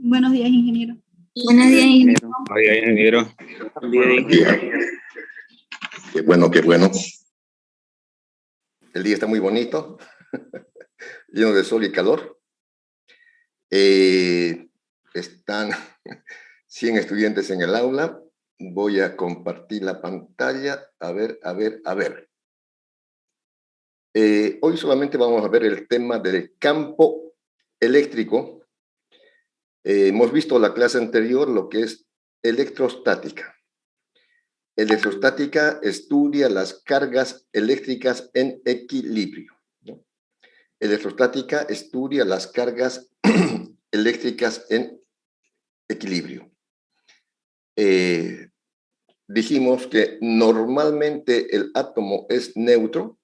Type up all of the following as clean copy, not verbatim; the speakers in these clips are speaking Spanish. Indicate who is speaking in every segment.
Speaker 1: Buenos días, ingeniero.
Speaker 2: Buenos días, ingeniero.
Speaker 3: Buenos días, ingeniero.
Speaker 4: Buenos días. Qué bueno, qué bueno. El día está muy bonito, lleno de sol y calor. Están 100 estudiantes en el aula. Voy a compartir la pantalla. A ver. Hoy solamente vamos a ver el tema del campo eléctrico. Hemos visto la clase anterior lo que es electrostática. Electrostática estudia las cargas eléctricas en equilibrio, ¿no? Electrostática estudia las cargas eléctricas en equilibrio. Dijimos que normalmente el átomo es neutro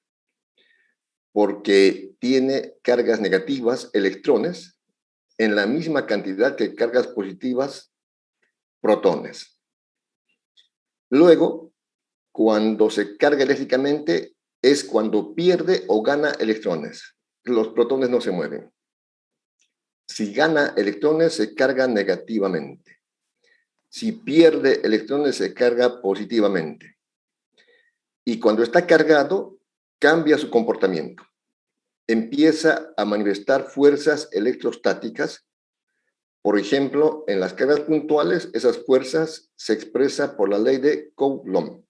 Speaker 4: porque tiene cargas negativas, electrones, en la misma cantidad que cargas positivas, protones. Luego, cuando se carga eléctricamente, es cuando pierde o gana electrones. Los protones no se mueven. Si gana electrones, se carga negativamente. Si pierde electrones, se carga positivamente. Y cuando está cargado, cambia su comportamiento. Empieza a manifestar fuerzas electrostáticas. Por ejemplo, en las cargas puntuales, esas fuerzas se expresan por la ley de Coulomb,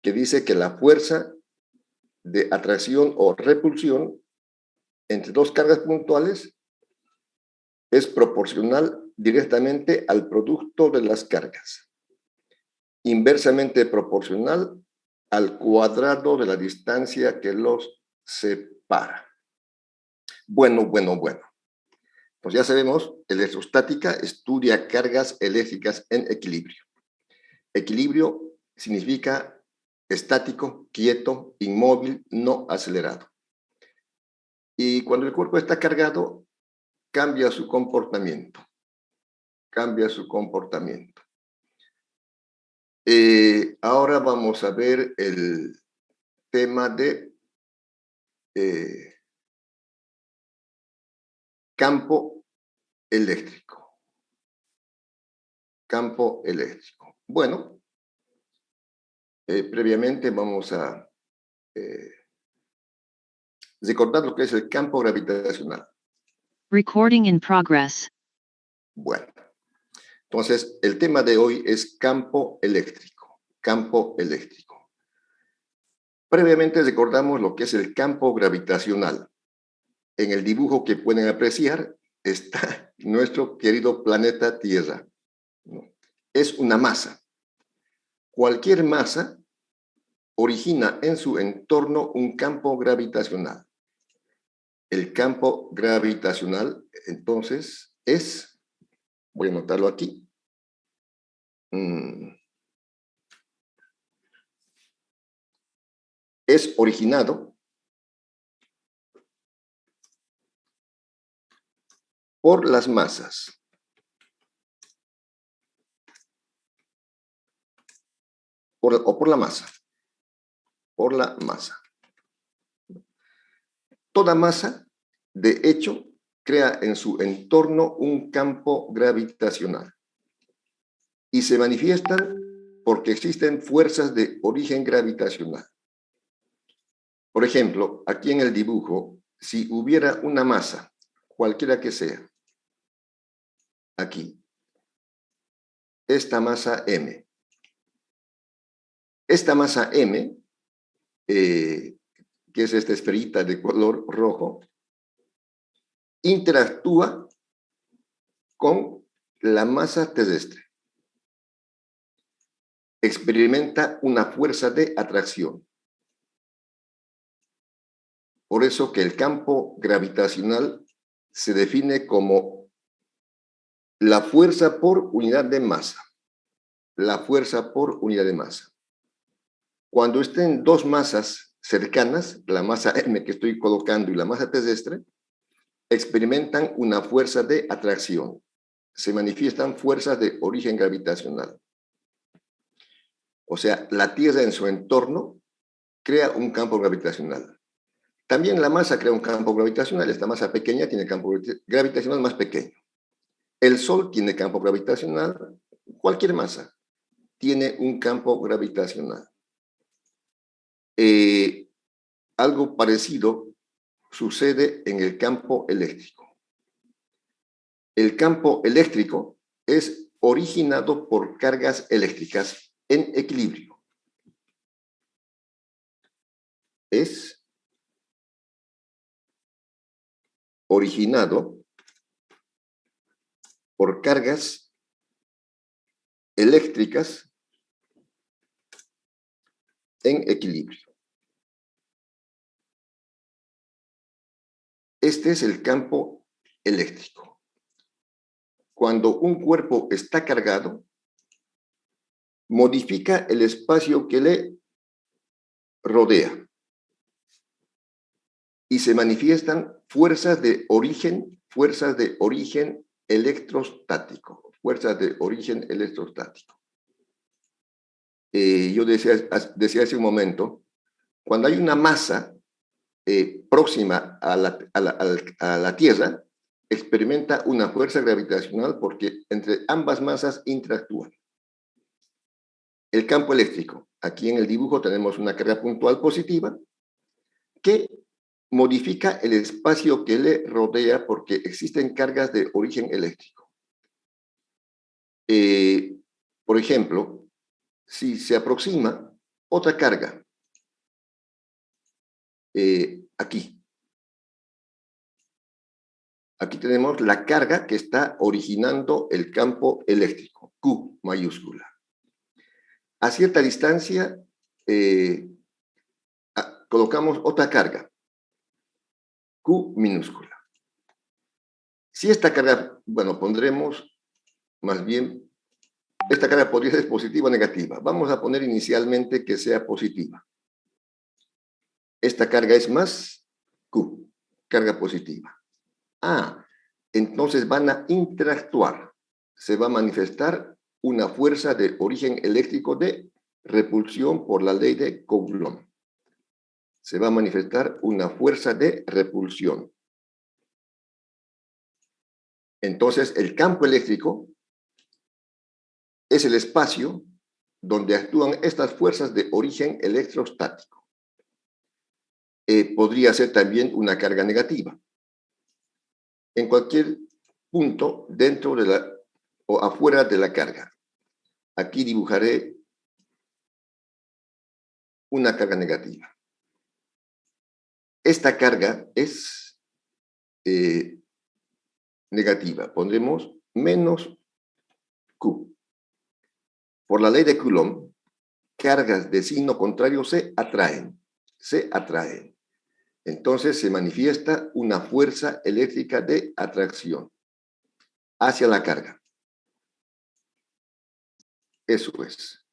Speaker 4: que dice que la fuerza de atracción o repulsión entre dos cargas puntuales es proporcional directamente al producto de las cargas, inversamente proporcional al cuadrado de la distancia que los separa. Bueno. Pues ya sabemos, electrostática estudia cargas eléctricas en equilibrio. Equilibrio significa estático, quieto, inmóvil, no acelerado. Y cuando el cuerpo está cargado, cambia su comportamiento. Ahora vamos a ver el tema de campo eléctrico. Campo eléctrico. Bueno, previamente vamos a recordar lo que es el campo gravitacional.
Speaker 5: Recording in progress.
Speaker 4: Bueno, entonces el tema de hoy es campo eléctrico. Campo eléctrico. Previamente recordamos lo que es el campo gravitacional. En el dibujo que pueden apreciar está nuestro querido planeta Tierra, ¿no? Es una masa. Cualquier masa origina en su entorno un campo gravitacional. El campo gravitacional, entonces, es, voy a anotarlo aquí, es originado por las masas. Por la masa. Por la masa. Toda masa, de hecho, crea en su entorno un campo gravitacional y se manifiestan porque existen fuerzas de origen gravitacional. Por ejemplo, aquí en el dibujo, si hubiera una masa, cualquiera que sea, aquí, esta masa M. Esta masa M, que es esta esferita de color rojo, interactúa con la masa terrestre. Experimenta una fuerza de atracción. Por eso que el campo gravitacional se define como la fuerza por unidad de masa. La fuerza por unidad de masa. Cuando estén dos masas cercanas, la masa M que estoy colocando y la masa terrestre, experimentan una fuerza de atracción. Se manifiestan fuerzas de origen gravitacional. O sea, la Tierra en su entorno crea un campo gravitacional. También la masa crea un campo gravitacional. Esta masa pequeña tiene campo gravitacional más pequeño. El Sol tiene campo gravitacional, cualquier masa tiene un campo gravitacional. Algo parecido sucede en el campo eléctrico. El campo eléctrico es originado por cargas eléctricas en equilibrio. Es originado por cargas eléctricas en equilibrio. Este es el campo eléctrico. Cuando un cuerpo está cargado, modifica el espacio que le rodea y se manifiestan fuerzas de origen electrostático, fuerzas de origen electrostático. Yo decía hace un momento, cuando hay una masa próxima a la Tierra, experimenta una fuerza gravitacional porque entre ambas masas interactúan. El campo eléctrico, aquí en el dibujo tenemos una carga puntual positiva que modifica el espacio que le rodea porque existen cargas de origen eléctrico. Por ejemplo, si se aproxima otra carga, aquí tenemos la carga que está originando el campo eléctrico, Q mayúscula. A cierta distancia, colocamos otra carga, Q minúscula. Si esta carga, bueno, pondremos más bien, esta carga podría ser positiva o negativa. Vamos a poner inicialmente que sea positiva. Esta carga es más Q, carga positiva. Entonces van a interactuar. Se va a manifestar una fuerza de origen eléctrico de repulsión por la ley de Coulomb. Se va a manifestar una fuerza de repulsión. Entonces, el campo eléctrico es el espacio donde actúan estas fuerzas de origen electrostático. Podría ser también una carga negativa. En cualquier punto dentro de la o afuera de la carga. Aquí dibujaré una carga negativa. Esta carga es negativa. Pondremos menos Q. Por la ley de Coulomb, cargas de signo contrario se atraen. Se atraen. Entonces se manifiesta una fuerza eléctrica de atracción hacia la carga. Eso es.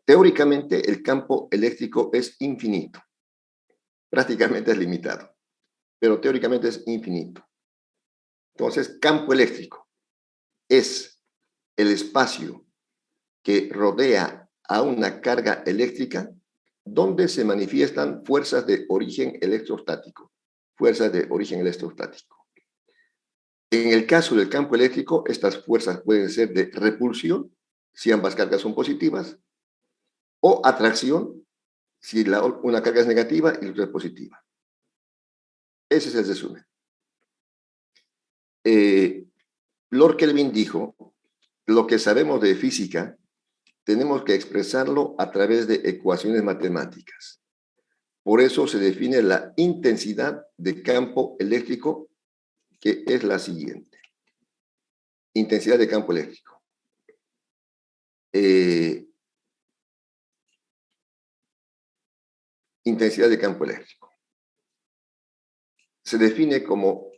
Speaker 4: Teóricamente, el campo eléctrico es infinito. Prácticamente es limitado, pero teóricamente es infinito. Entonces, campo eléctrico es el espacio que rodea a una carga eléctrica donde se manifiestan fuerzas de origen electrostático. Fuerzas de origen electrostático. En el caso del campo eléctrico, estas fuerzas pueden ser de repulsión, si ambas cargas son positivas, o atracción, si una carga es negativa y la otra es positiva. Ese es el resumen. Lord Kelvin dijo, lo que sabemos de física, tenemos que expresarlo a través de ecuaciones matemáticas. Por eso se define la intensidad de campo eléctrico, que es la siguiente. Intensidad de campo eléctrico. Intensidad de campo eléctrico. Se define como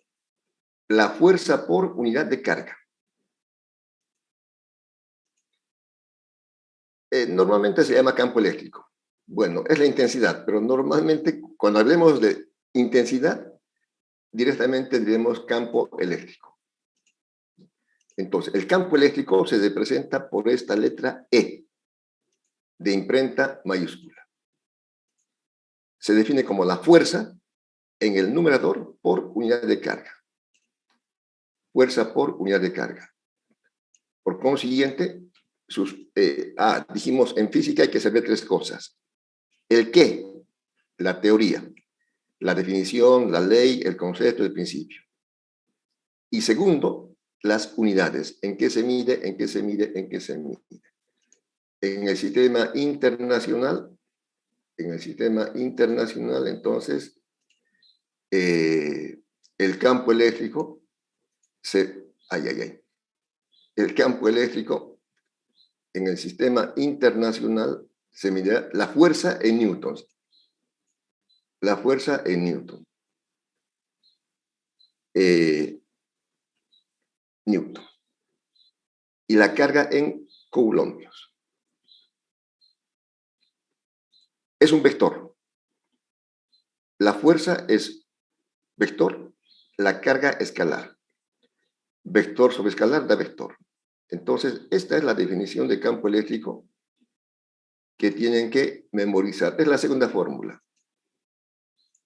Speaker 4: la fuerza por unidad de carga. Normalmente se llama campo eléctrico. Bueno, es la intensidad, pero normalmente cuando hablemos de intensidad, directamente diremos campo eléctrico. Entonces, el campo eléctrico se representa por esta letra E, de imprenta mayúscula. Se define como la fuerza en el numerador por unidad de carga. fuerza por unidad de carga. Por consiguiente, dijimos en física hay que saber tres cosas. El qué, la teoría, la definición, la ley, el concepto, el principio. Y segundo, las unidades. ¿En qué se mide? ¿En qué se mide? ¿En qué se mide? En el sistema internacional, entonces, el campo eléctrico el campo eléctrico en el sistema internacional se mide la fuerza en newtons. La fuerza en newton. Newton. Y la carga en coulombios. Es un vector. La fuerza es vector, la carga escalar. Vector sobre escalar da vector. Entonces, esta es la definición de campo eléctrico que tienen que memorizar. Es la segunda fórmula.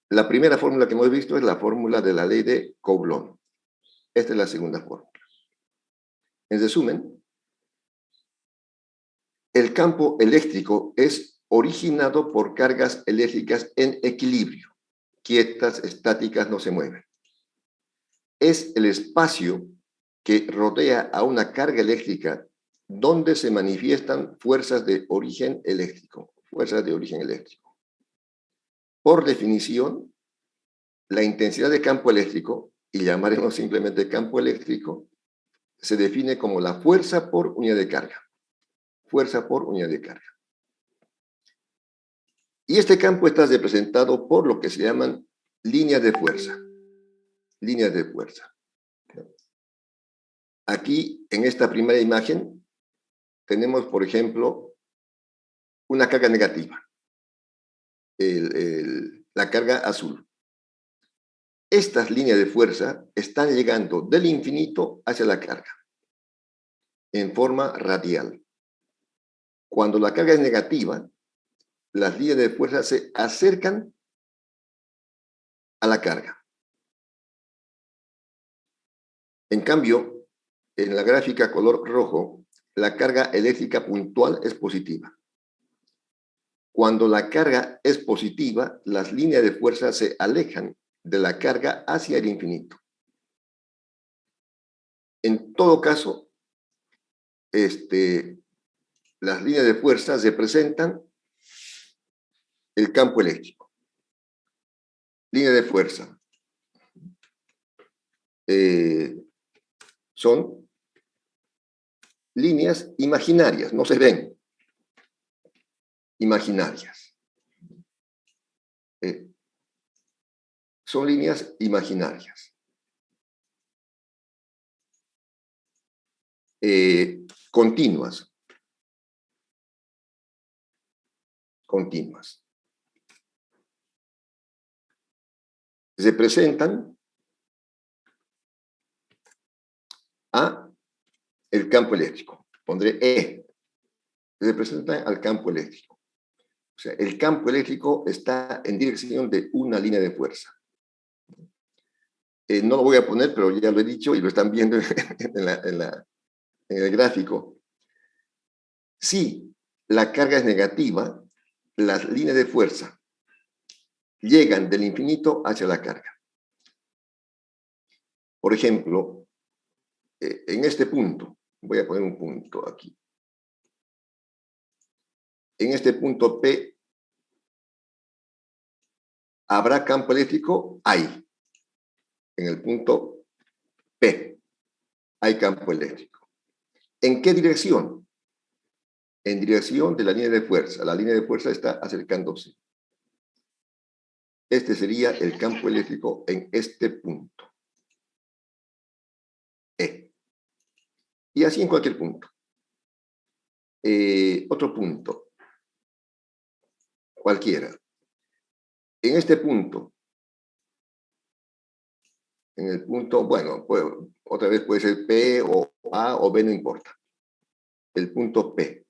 Speaker 4: La primera fórmula que hemos visto es la fórmula de la ley de Coulomb. Esta es la segunda fórmula. En resumen, el campo eléctrico es originado por cargas eléctricas en equilibrio. Quietas, estáticas, no se mueven. Es el espacio que rodea a una carga eléctrica donde se manifiestan fuerzas de origen eléctrico. Fuerzas de origen eléctrico. Por definición, la intensidad de campo eléctrico, y llamaremos simplemente campo eléctrico, se define como la fuerza por unidad de carga. Fuerza por unidad de carga. Y este campo está representado por lo que se llaman líneas de fuerza. Líneas de fuerza. Aquí, en esta primera imagen, tenemos, por ejemplo, una carga negativa. La carga azul. Estas líneas de fuerza están llegando del infinito hacia la carga, en forma radial. Cuando la carga es negativa, las líneas de fuerza se acercan a la carga. En cambio, en la gráfica color rojo, la carga eléctrica puntual es positiva. Cuando la carga es positiva, las líneas de fuerza se alejan de la carga hacia el infinito. En todo caso, las líneas de fuerza representan el campo eléctrico. Línea de fuerza. Son líneas imaginarias, no se ven. Imaginarias. Son líneas imaginarias. Continuas. Continuas. Representan a el campo eléctrico. Pondré E. Representan al campo eléctrico. O sea, el campo eléctrico está en dirección de una línea de fuerza. No lo voy a poner, pero ya lo he dicho y lo están viendo en el gráfico. Si la carga es negativa, las líneas de fuerza llegan del infinito hacia la carga. Por ejemplo, en este punto, voy a poner un punto aquí. En este punto P, ¿habrá campo eléctrico? Hay. En el punto P, hay campo eléctrico. ¿En qué dirección? En dirección de la línea de fuerza. La línea de fuerza está acercándose. Este sería el campo eléctrico en este punto. E. Y así en cualquier punto. Otro punto. Cualquiera. En este punto. En el punto, bueno, otra vez puede ser P o A o B, no importa. El punto P.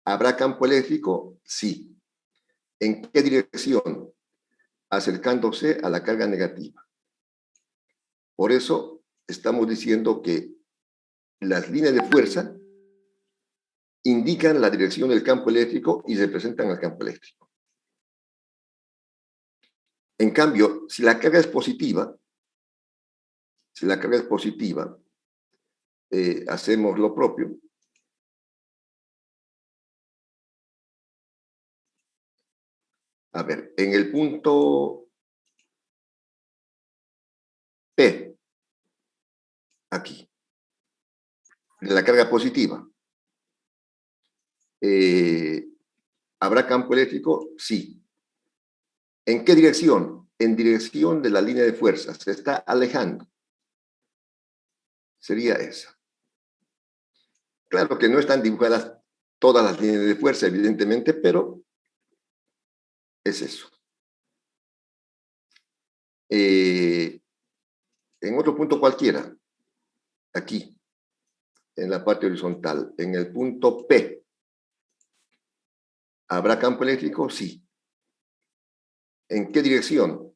Speaker 4: ¿Habrá campo eléctrico? Sí. ¿En qué dirección? Acercándose a la carga negativa. Por eso estamos diciendo que las líneas de fuerza indican la dirección del campo eléctrico y representan el campo eléctrico. En cambio, si la carga es positiva, hacemos lo propio. A ver, en el punto P, aquí, de la carga positiva, ¿habrá campo eléctrico? Sí. ¿En qué dirección? En dirección de la línea de fuerza. Se está alejando. Sería esa. Claro que no están dibujadas todas las líneas de fuerza, evidentemente, pero es eso. En otro punto cualquiera, aquí, en la parte horizontal, en el punto P, ¿habrá campo eléctrico? Sí. ¿En qué dirección?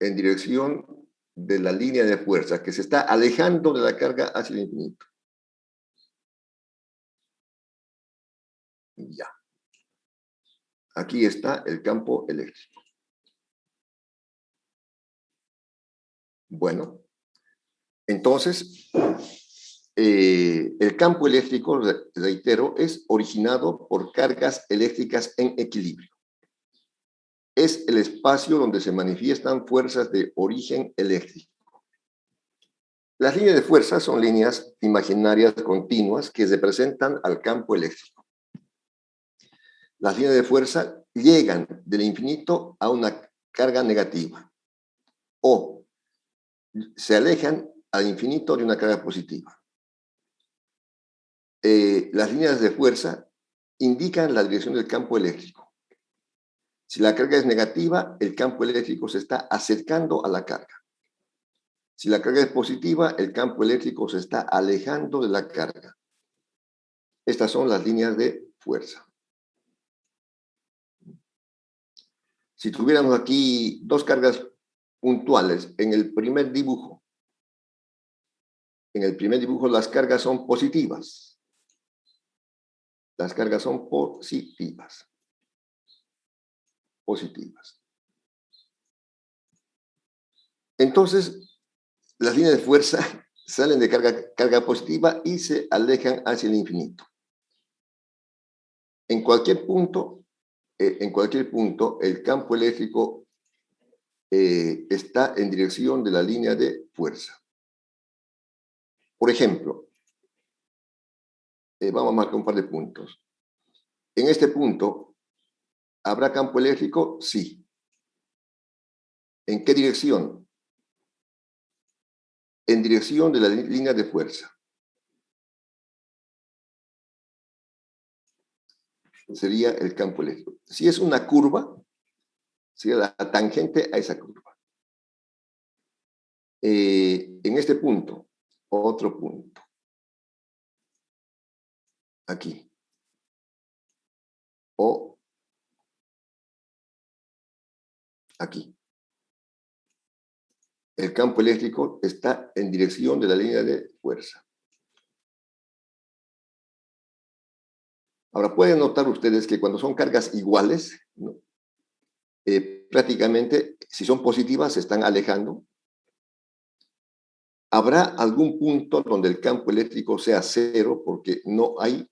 Speaker 4: En dirección de la línea de fuerza, que se está alejando de la carga hacia el infinito. Ya. Aquí está el campo eléctrico. Bueno, entonces, el campo eléctrico, reitero, es originado por cargas eléctricas en equilibrio. Es el espacio donde se manifiestan fuerzas de origen eléctrico. Las líneas de fuerza son líneas imaginarias continuas que representan al campo eléctrico. Las líneas de fuerza llegan del infinito a una carga negativa o se alejan al infinito de una carga positiva. Las líneas de fuerza indican la dirección del campo eléctrico. Si la carga es negativa, el campo eléctrico se está acercando a la carga. Si la carga es positiva, el campo eléctrico se está alejando de la carga. Estas son las líneas de fuerza. Si tuviéramos aquí dos cargas puntuales en el primer dibujo, las cargas son positivas. Las cargas son positivas. Entonces, las líneas de fuerza salen de carga positiva y se alejan hacia el infinito. En cualquier punto, el campo eléctrico está en dirección de la línea de fuerza. Por ejemplo, vamos a marcar un par de puntos. En este punto, ¿habrá campo eléctrico? Sí. ¿En qué dirección? En dirección de la línea de fuerza. Sería el campo eléctrico. Si es una curva, sería la tangente a esa curva. En este punto, otro punto. Aquí. O aquí. El campo eléctrico está en dirección de la línea de fuerza. Ahora, pueden notar ustedes que cuando son cargas iguales, ¿no? Prácticamente, si son positivas, se están alejando. Habrá algún punto donde el campo eléctrico sea cero porque no hay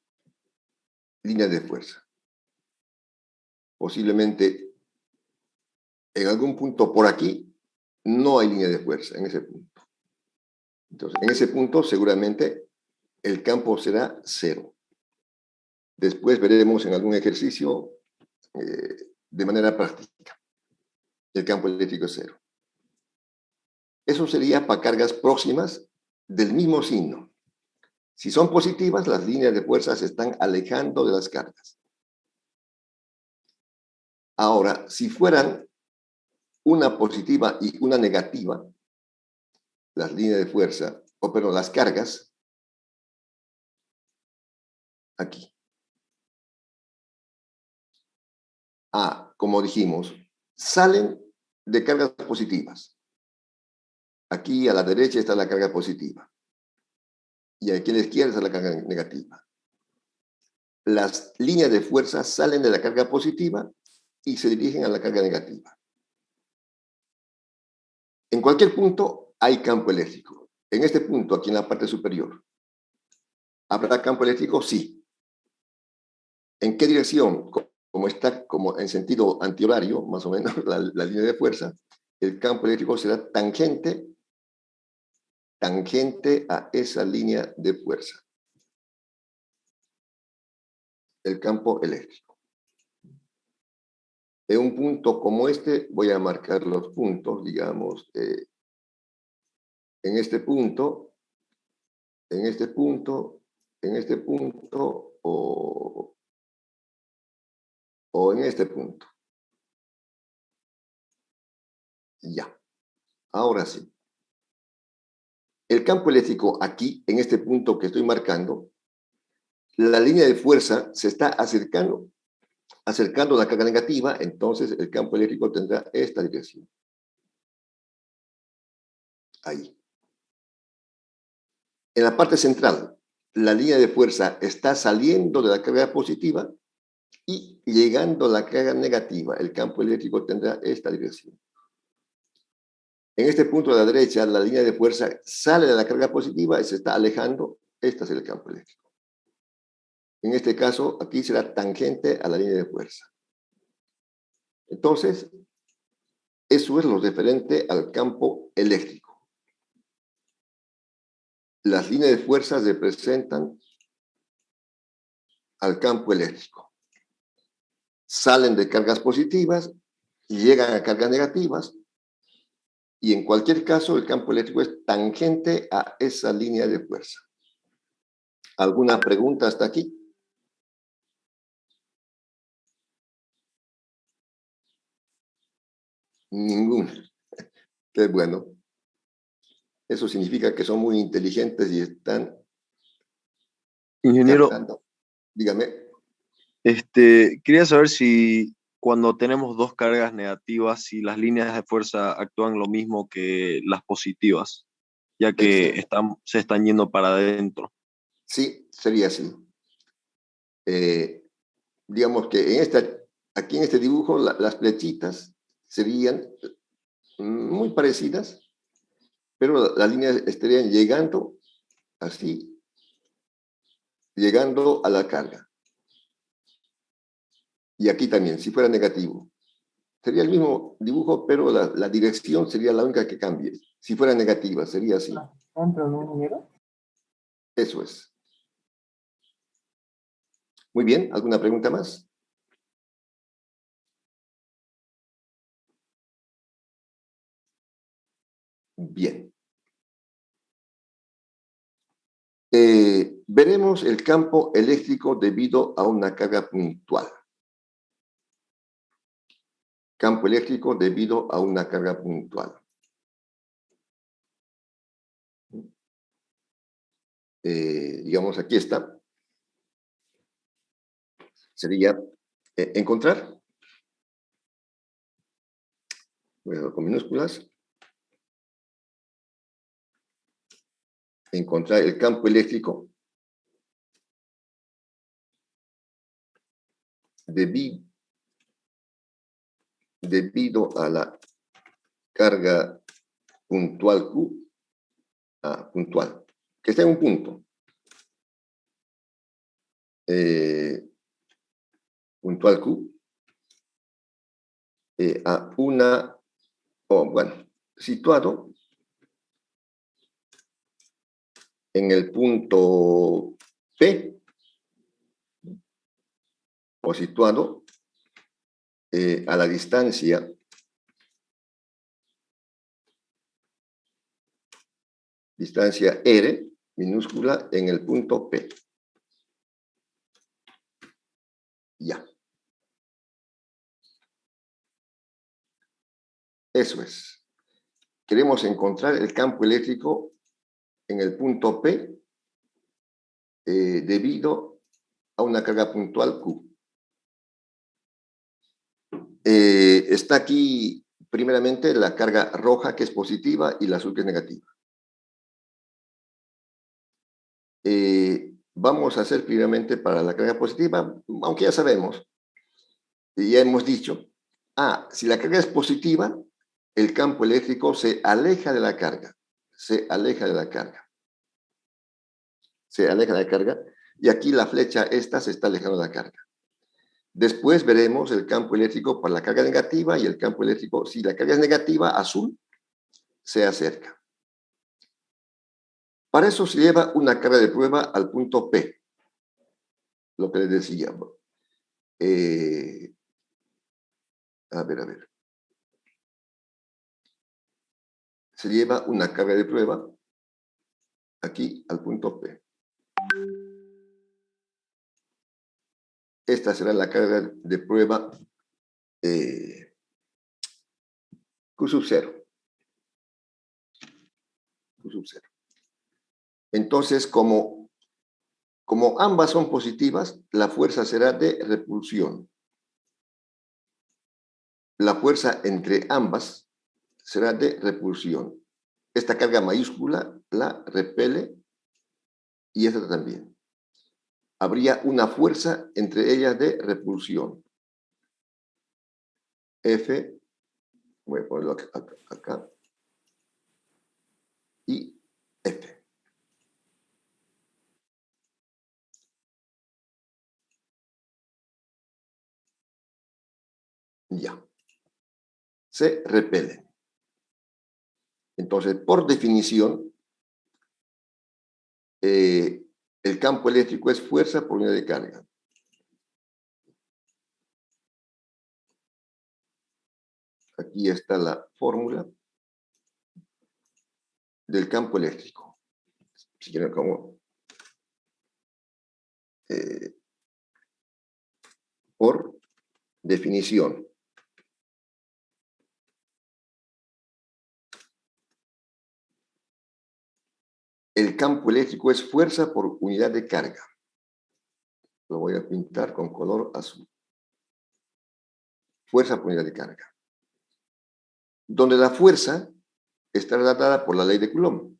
Speaker 4: línea de fuerza. Posiblemente en algún punto por aquí no hay línea de fuerza, en ese punto. Entonces, en ese punto seguramente el campo será cero. Después veremos en algún ejercicio de manera práctica. El campo eléctrico es cero. Eso sería para cargas próximas del mismo signo. Si son positivas, las líneas de fuerza se están alejando de las cargas. Ahora, si fueran una positiva y una negativa, las líneas de fuerza, las cargas, aquí. Como dijimos, salen de cargas positivas. Aquí a la derecha está la carga positiva. Y aquí a la izquierda está la carga negativa. Las líneas de fuerza salen de la carga positiva y se dirigen a la carga negativa. En cualquier punto hay campo eléctrico. En este punto, aquí en la parte superior, ¿habrá campo eléctrico? Sí. ¿En qué dirección? Como está como en sentido antihorario, más o menos, la línea de fuerza, el campo eléctrico será tangente a esa línea de fuerza. El campo eléctrico. En un punto como este, voy a marcar los puntos, digamos, en este punto, en este punto, en este punto o en este punto. Ya. Ahora sí. El campo eléctrico aquí, en este punto que estoy marcando, la línea de fuerza se está acercando a la carga negativa, entonces el campo eléctrico tendrá esta dirección. Ahí. En la parte central, la línea de fuerza está saliendo de la carga positiva y llegando a la carga negativa. El campo eléctrico tendrá esta dirección. En este punto de la derecha, la línea de fuerza sale de la carga positiva y se está alejando. Este es el campo eléctrico. En este caso, aquí será tangente a la línea de fuerza. Entonces, eso es lo referente al campo eléctrico. Las líneas de fuerza representan al campo eléctrico. Salen de cargas positivas y llegan a cargas negativas. Y en cualquier caso, el campo eléctrico es tangente a esa línea de fuerza. ¿Alguna pregunta hasta aquí? Ninguna. Qué bueno. Eso significa que son muy inteligentes y están
Speaker 1: Ingeniero,
Speaker 4: captando. Dígame.
Speaker 1: quería saber si cuando tenemos dos cargas negativas, si las líneas de fuerza actúan lo mismo que las positivas, ya que
Speaker 4: Excelente.
Speaker 1: se están yendo para adentro.
Speaker 4: Sí, sería así. Digamos que aquí en este dibujo las flechitas serían muy parecidas, pero las líneas estarían llegando así, llegando a la carga. Y aquí también, si fuera negativo. Sería el mismo dibujo, pero la dirección sería la única que cambie. Si fuera negativa, sería así. Eso es. Muy bien, ¿alguna pregunta más? Bien. Veremos el campo eléctrico debido a una carga puntual. Campo eléctrico debido a una carga puntual. Digamos, aquí está. Sería encontrar, bueno, con minúsculas, encontrar el campo eléctrico debido a la carga puntual Q, puntual, que está en un punto. Puntual Q, a una, bueno, situado en el punto P, o situado a la distancia R, minúscula, en el punto P. Ya. Eso es. Queremos encontrar el campo eléctrico en el punto P debido a una carga puntual Q. Está aquí primeramente la carga roja, que es positiva, y la azul, que es negativa. Vamos a hacer primeramente para la carga positiva, aunque ya sabemos, y ya hemos dicho, si la carga es positiva, el campo eléctrico se aleja de la carga, se aleja de la carga, se aleja de la carga, y aquí la flecha esta se está alejando de la carga. Después veremos el campo eléctrico para la carga negativa y el campo eléctrico, si la carga es negativa, azul, se acerca. Para eso se lleva una carga de prueba al punto P, lo que les decía. A ver. Se lleva una carga de prueba aquí al punto P. Esta será la carga de prueba Q sub 0. Q sub 0. Entonces, como ambas son positivas, la fuerza será de repulsión. La fuerza entre ambas será de repulsión. Esta carga mayúscula la repele y esta también. Habría una fuerza entre ellas de repulsión. F, voy a ponerlo acá, y F. Ya. Se repelen. Entonces, por definición, el campo eléctrico es fuerza por unidad de carga. Aquí está la fórmula del campo eléctrico. Si quieren, como por definición. El campo eléctrico es fuerza por unidad de carga. Lo voy a pintar con color azul. Fuerza por unidad de carga. Donde la fuerza está relatada por la ley de Coulomb.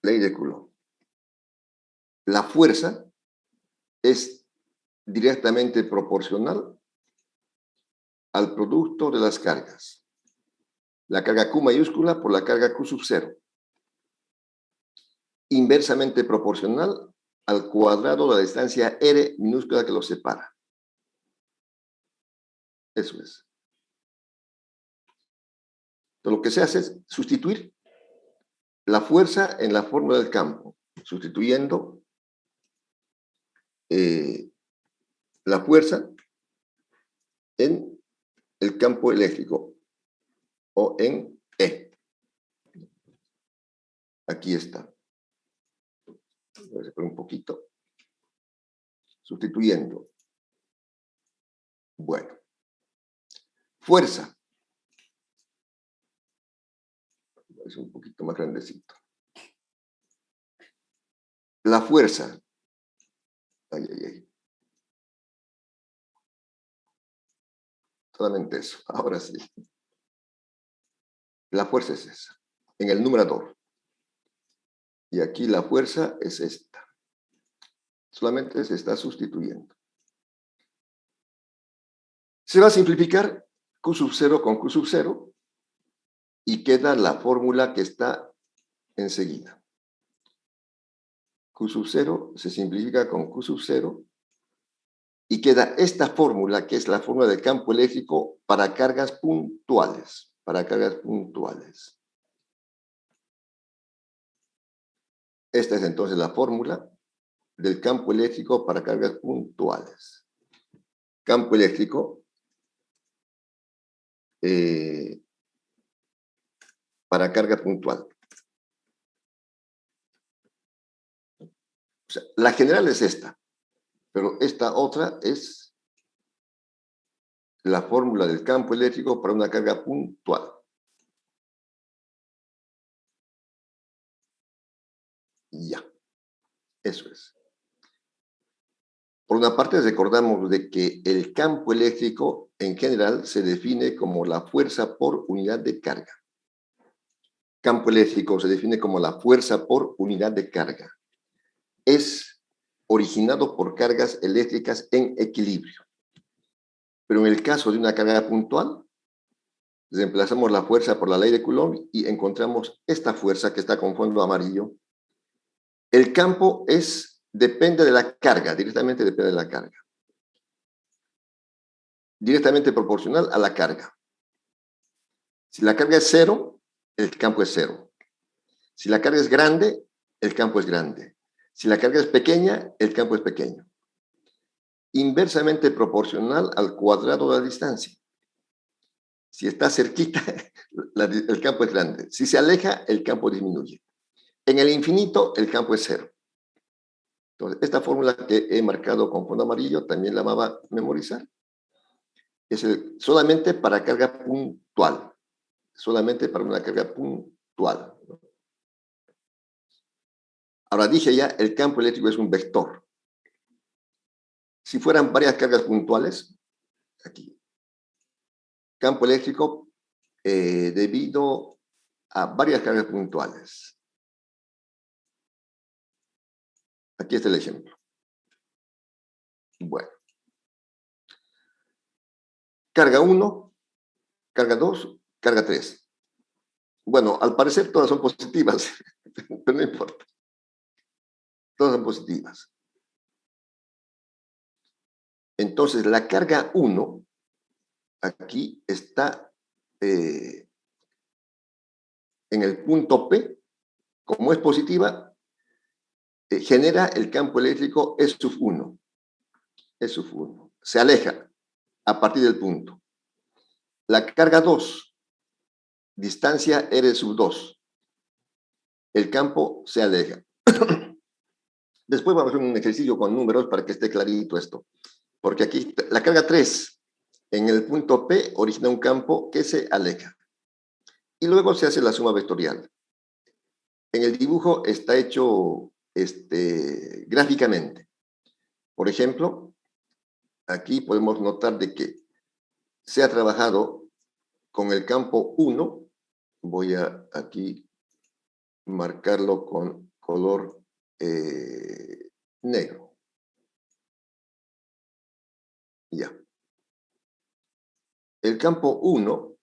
Speaker 4: Ley de Coulomb. La fuerza es directamente proporcional al producto de las cargas. La carga Q mayúscula por la carga Q sub 0. Inversamente proporcional al cuadrado de la distancia R minúscula que los separa. Eso es. Entonces, lo que se hace es sustituir la fuerza en la fórmula del campo, sustituyendo la fuerza en el campo eléctrico o en E. Aquí está. Voy a sacar un poquito. Sustituyendo. Bueno. Fuerza. Es un poquito más grandecito. La fuerza. Ay. Solamente eso. Ahora sí. La fuerza es esa. En el numerador. Y aquí la fuerza es esta. Solamente se está sustituyendo. Se va a simplificar Q sub 0 con Q sub 0 y queda la fórmula que está enseguida. Q sub 0 se simplifica con Q sub 0 y queda esta fórmula, que es la fórmula del campo eléctrico para cargas puntuales. Para cargas puntuales. Esta es entonces la fórmula del campo eléctrico para cargas puntuales. Campo eléctrico para carga puntual. O sea, la general es esta, pero esta otra es la fórmula del campo eléctrico para una carga puntual. Ya, eso es. Por una parte, recordamos de que el campo eléctrico en general se define como la fuerza por unidad de carga. Campo eléctrico se define como la fuerza por unidad de carga. Es originado por cargas eléctricas en equilibrio. Pero en el caso de una carga puntual, reemplazamos la fuerza por la ley de Coulomb y encontramos esta fuerza que está con fondo amarillo. El campo depende de la carga, directamente depende de la carga. Directamente proporcional a la carga. Si la carga es cero, el campo es cero. Si la carga es grande, el campo es grande. Si la carga es pequeña, el campo es pequeño. Inversamente proporcional al cuadrado de la distancia. Si está cerquita, el campo es grande. Si se aleja, el campo disminuye. En el infinito, el campo es cero. Entonces, esta fórmula que he marcado con fondo amarillo, también la va a memorizar. Es solamente para carga puntual. Solamente para una carga puntual. Ahora dije ya, el campo eléctrico es un vector. Si fueran varias cargas puntuales, aquí, campo eléctrico debido a varias cargas puntuales. Aquí está el ejemplo. Bueno. Carga 1, carga 2, carga 3. Bueno, al parecer todas son positivas, pero no importa. Todas son positivas. Entonces, la carga 1 aquí está en el punto P. Como es positiva, genera el campo eléctrico E sub 1. E sub 1. Se aleja a partir del punto. La carga 2, distancia R sub 2. El campo se aleja. Después vamos a hacer un ejercicio con números para que esté clarito esto. Porque aquí la carga 3 en el punto P origina un campo que se aleja. Y luego se hace la suma vectorial. En el dibujo está hecho gráficamente. Por ejemplo, aquí podemos notar de que se ha trabajado con el campo 1. Voy a aquí marcarlo con color negro. Ya. El campo 1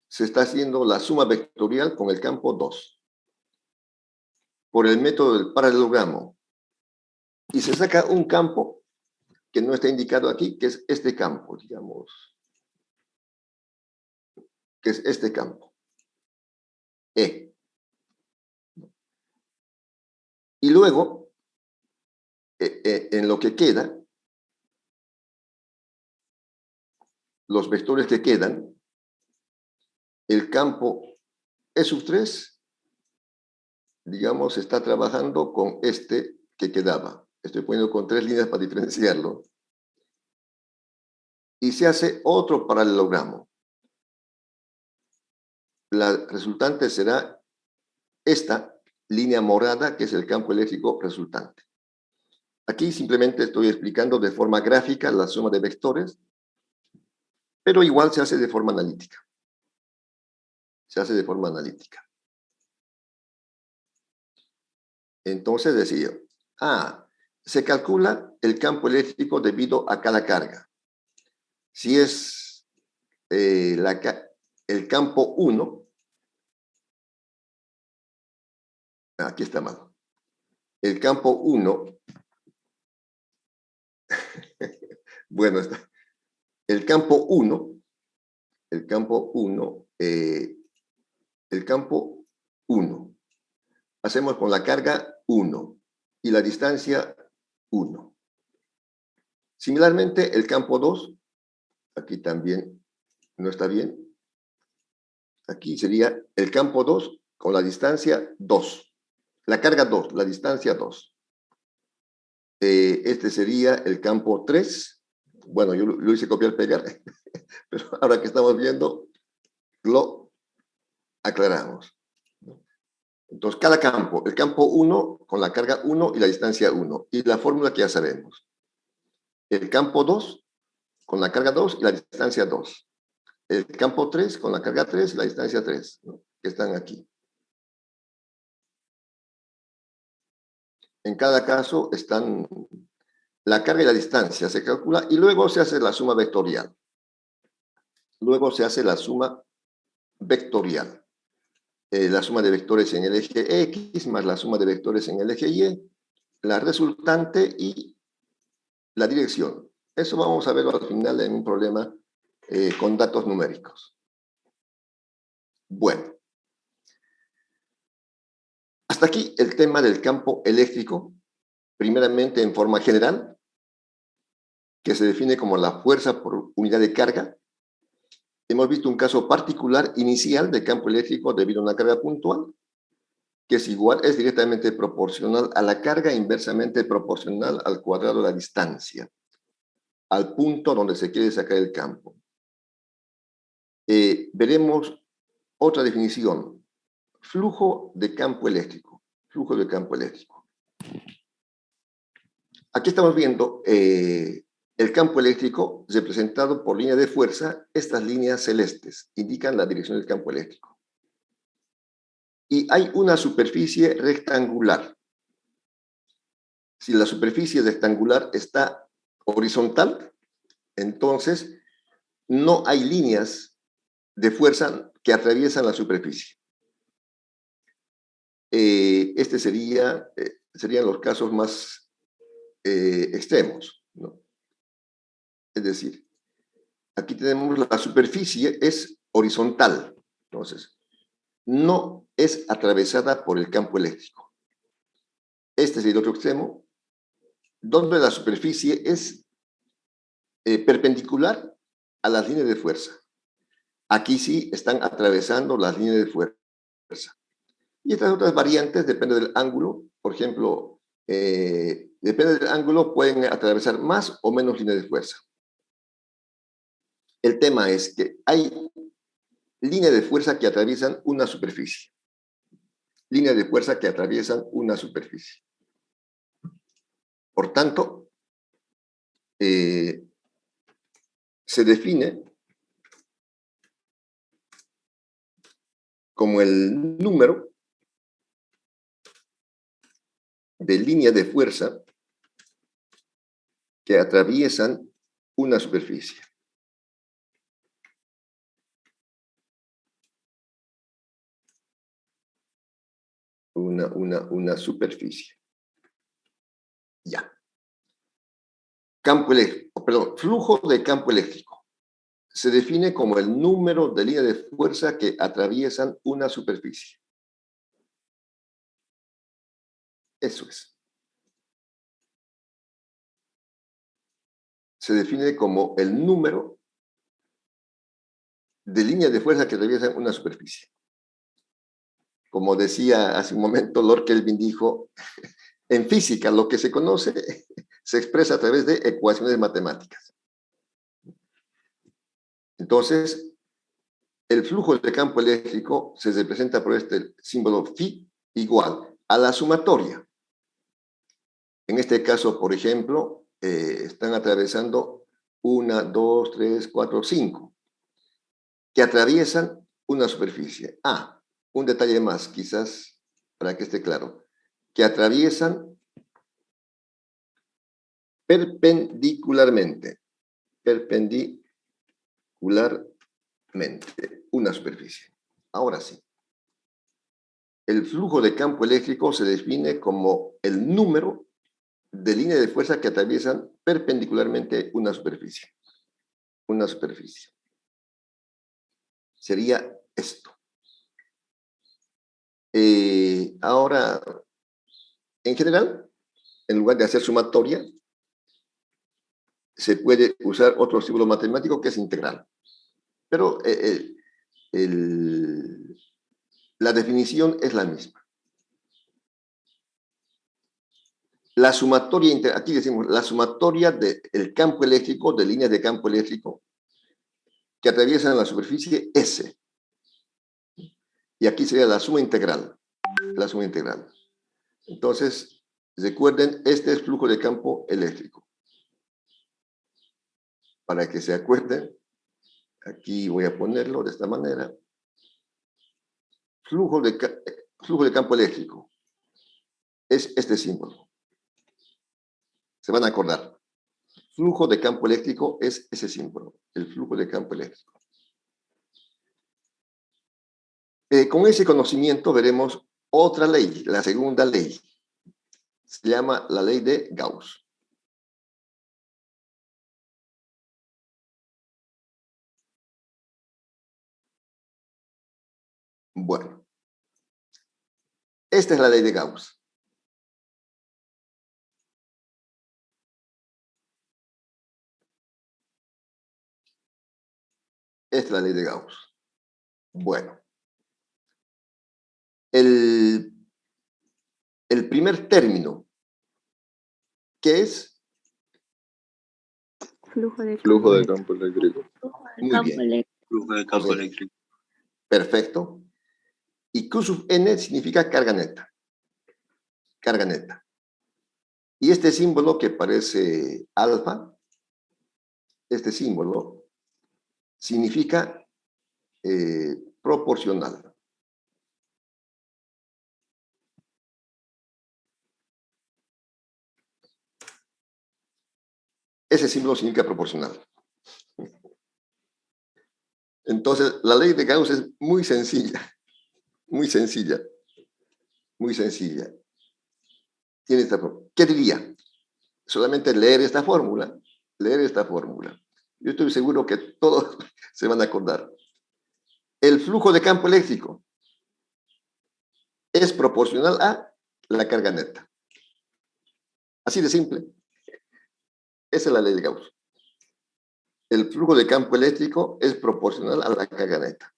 Speaker 4: se está haciendo la suma vectorial con el campo 2 por el método del paralelogramo. Y se saca un campo que no está indicado aquí, que es este campo, digamos. Que es este campo. E. Y luego, en lo que queda, los vectores que quedan, el campo E sub 3, digamos, está trabajando con este que quedaba. Estoy poniendo con 3 líneas para diferenciarlo. Y se hace otro paralelogramo. La resultante será esta línea morada, que es el campo eléctrico resultante. Aquí simplemente estoy explicando de forma gráfica la suma de vectores, pero igual se hace de forma analítica. Se hace de forma analítica. Entonces decía, se calcula el campo eléctrico debido a cada carga. Si es el campo 1, aquí está mal. El campo 1, bueno, está. El campo 1, hacemos con la carga 1 y la distancia 1. Similarmente, el campo 2, aquí también no está bien. Aquí sería el campo 2 con la distancia 2. La carga 2, la distancia 2. Este sería el campo 3. Bueno, yo lo hice copiar-pegar, pero ahora que estamos viendo, lo aclaramos. Entonces, cada campo, el campo 1 con la carga 1 y la distancia 1. Y la fórmula que ya sabemos. El campo 2 con la carga 2 y la distancia 2. El campo 3 con la carga 3 y la distancia 3, ¿no? Que están aquí. En cada caso están la carga y la distancia, se calcula y luego se hace la suma vectorial. Luego se hace la suma vectorial. La suma de vectores en el eje X más la suma de vectores en el eje Y, la resultante y la dirección. Eso vamos a verlo al final en un problema con datos numéricos. Bueno. Hasta aquí el tema del campo eléctrico, primeramente en forma general, que se define como la fuerza por unidad de carga. Hemos visto un caso particular inicial de campo eléctrico debido a una carga puntual, que es directamente proporcional a la carga, inversamente proporcional al cuadrado de la distancia, al punto donde se quiere sacar el campo. Veremos otra definición, flujo de campo eléctrico. Flujo de campo eléctrico. Aquí estamos viendo el campo eléctrico representado por línea de fuerza. Estas líneas celestes indican la dirección del campo eléctrico. Y hay una superficie rectangular. Si la superficie rectangular está horizontal, entonces no hay líneas de fuerza que atraviesan la superficie. Este serían los casos más extremos, ¿no? Es decir, aquí tenemos la superficie es horizontal, entonces no es atravesada por el campo eléctrico. Este es el otro extremo, donde la superficie es perpendicular a las líneas de fuerza. Aquí sí están atravesando las líneas de fuerza. Y estas otras variantes depende del ángulo. Por ejemplo, depende del ángulo, pueden atravesar más o menos líneas de fuerza. El tema es que hay líneas de fuerza que atraviesan una superficie. Líneas de fuerza que atraviesan una superficie. Por tanto, se define como el número de líneas de fuerza que atraviesan una superficie. Una superficie. Ya. Campo eléctrico, perdón, flujo de campo eléctrico. Se define como el número de líneas de fuerza que atraviesan una superficie. Eso es. Se define como el número de líneas de fuerza que atraviesan una superficie. Como decía hace un momento, Lord Kelvin dijo, en física lo que se conoce se expresa a través de ecuaciones matemáticas. Entonces, el flujo de campo eléctrico se representa por este símbolo phi igual a la sumatoria. En este caso, por ejemplo, están atravesando 1, 2, 3, 4, 5, que atraviesan una superficie. Un detalle más, quizás para que esté claro, que atraviesan perpendicularmente una superficie. Ahora sí. El flujo de campo eléctrico se define como el número de líneas de fuerza que atraviesan perpendicularmente una superficie. Una superficie. Sería esto. Ahora, en general, en lugar de hacer sumatoria, se puede usar otro símbolo matemático que es integral. Pero la definición es la misma. La sumatoria, aquí decimos, la sumatoria del campo eléctrico, de líneas de campo eléctrico, que atraviesan la superficie S. Y aquí sería la suma integral. la suma integral. Entonces, recuerden, este es flujo de campo eléctrico. Para que se acuerden, aquí voy a ponerlo de esta manera. Flujo de campo eléctrico es este símbolo. Se van a acordar. Flujo de campo eléctrico es ese símbolo, el flujo de campo eléctrico. Con ese conocimiento veremos otra ley, la segunda ley. Se llama la ley de Gauss. Bueno, esta es la ley de Gauss. Esta es la ley de Gauss. Bueno, el primer término, ¿qué es?
Speaker 2: Flujo de
Speaker 1: campo eléctrico.
Speaker 4: Muy bien.
Speaker 1: Flujo de campo
Speaker 4: Correcto.
Speaker 1: eléctrico.
Speaker 4: Perfecto. Y Q sub n significa carga neta. Carga neta. Y este símbolo que parece alfa, este símbolo significa proporcional. Ese símbolo significa proporcional. Entonces, la ley de Gauss es muy sencilla, muy sencilla, muy sencilla. Tiene esta fórmula. ¿Qué diría? Solamente leer esta fórmula, Yo estoy seguro que todos se van a acordar. El flujo de campo eléctrico es proporcional a la carga neta. Así de simple. Esa es la ley de Gauss. El flujo de campo eléctrico es proporcional a la carga neta.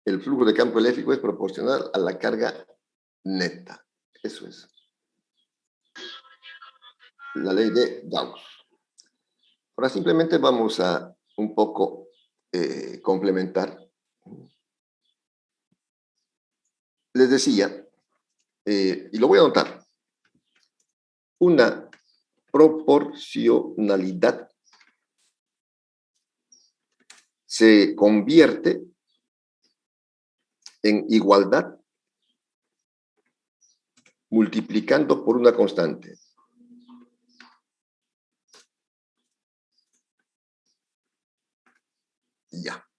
Speaker 4: El flujo de campo eléctrico es proporcional a la carga neta. Eso es. La ley de Gauss. Ahora simplemente vamos a un poco complementar. Les decía, y lo voy a anotar, una proporcionalidad se convierte en igualdad multiplicando por una constante. Ya.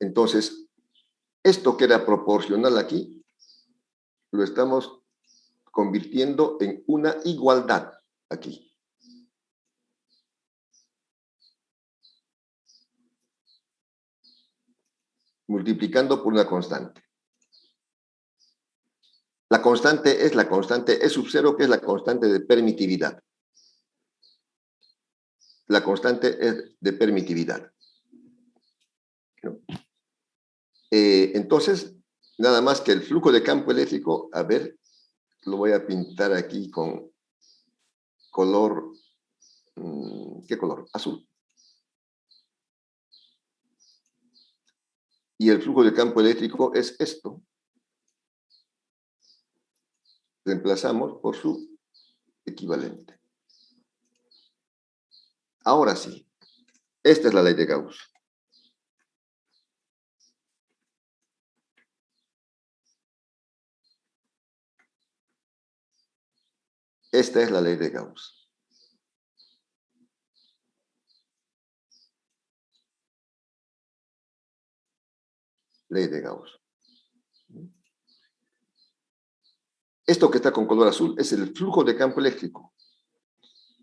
Speaker 4: Entonces, esto que era proporcional aquí, lo estamos convirtiendo en una igualdad aquí. Multiplicando por una constante. La constante es la constante E sub 0, que es la constante de permitividad. La constante es de permitividad. ¿No? Entonces, nada más que el flujo de campo eléctrico, a ver, lo voy a pintar aquí con color, ¿qué color? Azul. Y el flujo de campo eléctrico es esto. Reemplazamos por su equivalente. Ahora sí, esta es la ley de Gauss. Esta es la ley de Gauss. Ley de Gauss. Esto que está con color azul es el flujo de campo eléctrico.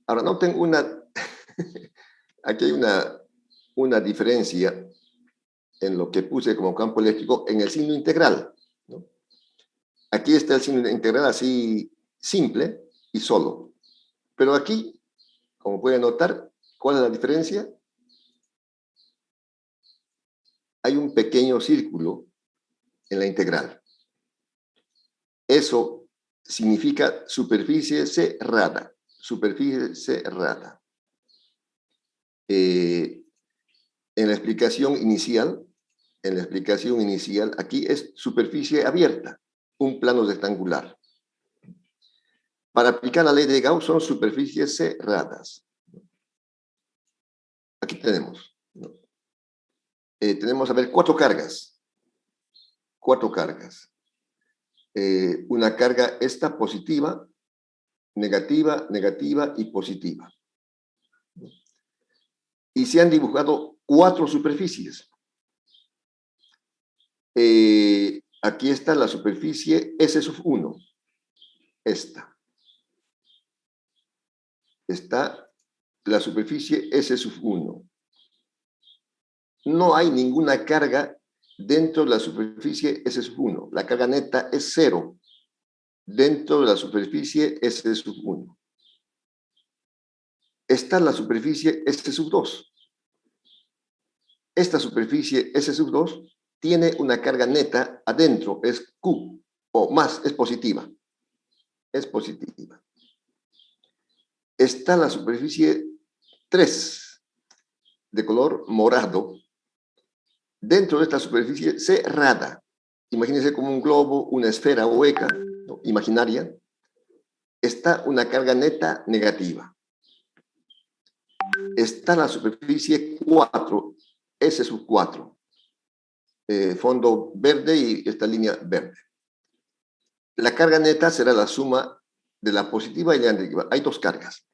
Speaker 4: Ahora, noten aquí hay una diferencia en lo que puse como campo eléctrico en el signo integral, ¿no? Aquí está el signo integral así simple y solo. Pero aquí, como pueden notar, ¿cuál es la diferencia? Hay un pequeño círculo en la integral. Eso significa superficie cerrada. Superficie cerrada. En la explicación inicial, aquí es superficie abierta, un plano rectangular. Para aplicar la ley de Gauss son superficies cerradas. Aquí tenemos, ¿no? Tenemos, a ver, cuatro cargas. Una carga esta positiva, negativa, negativa y positiva. Y se han dibujado cuatro superficies. Aquí está la superficie S1. Esta. Está la superficie S1. No hay ninguna carga dentro de la superficie S1. La carga neta es 0 dentro de la superficie S1. Está la superficie S2. Esta superficie S2 tiene una carga neta adentro, es Q, o más, es positiva. Es positiva. Está la superficie 3, de color morado, dentro de esta superficie cerrada. Imagínense como un globo, una esfera hueca, ¿no?, imaginaria. Está una carga neta negativa. Está la superficie 4, S4, fondo verde y esta línea verde. La carga neta será la suma de la positiva y la negativa. Hay dos cargas.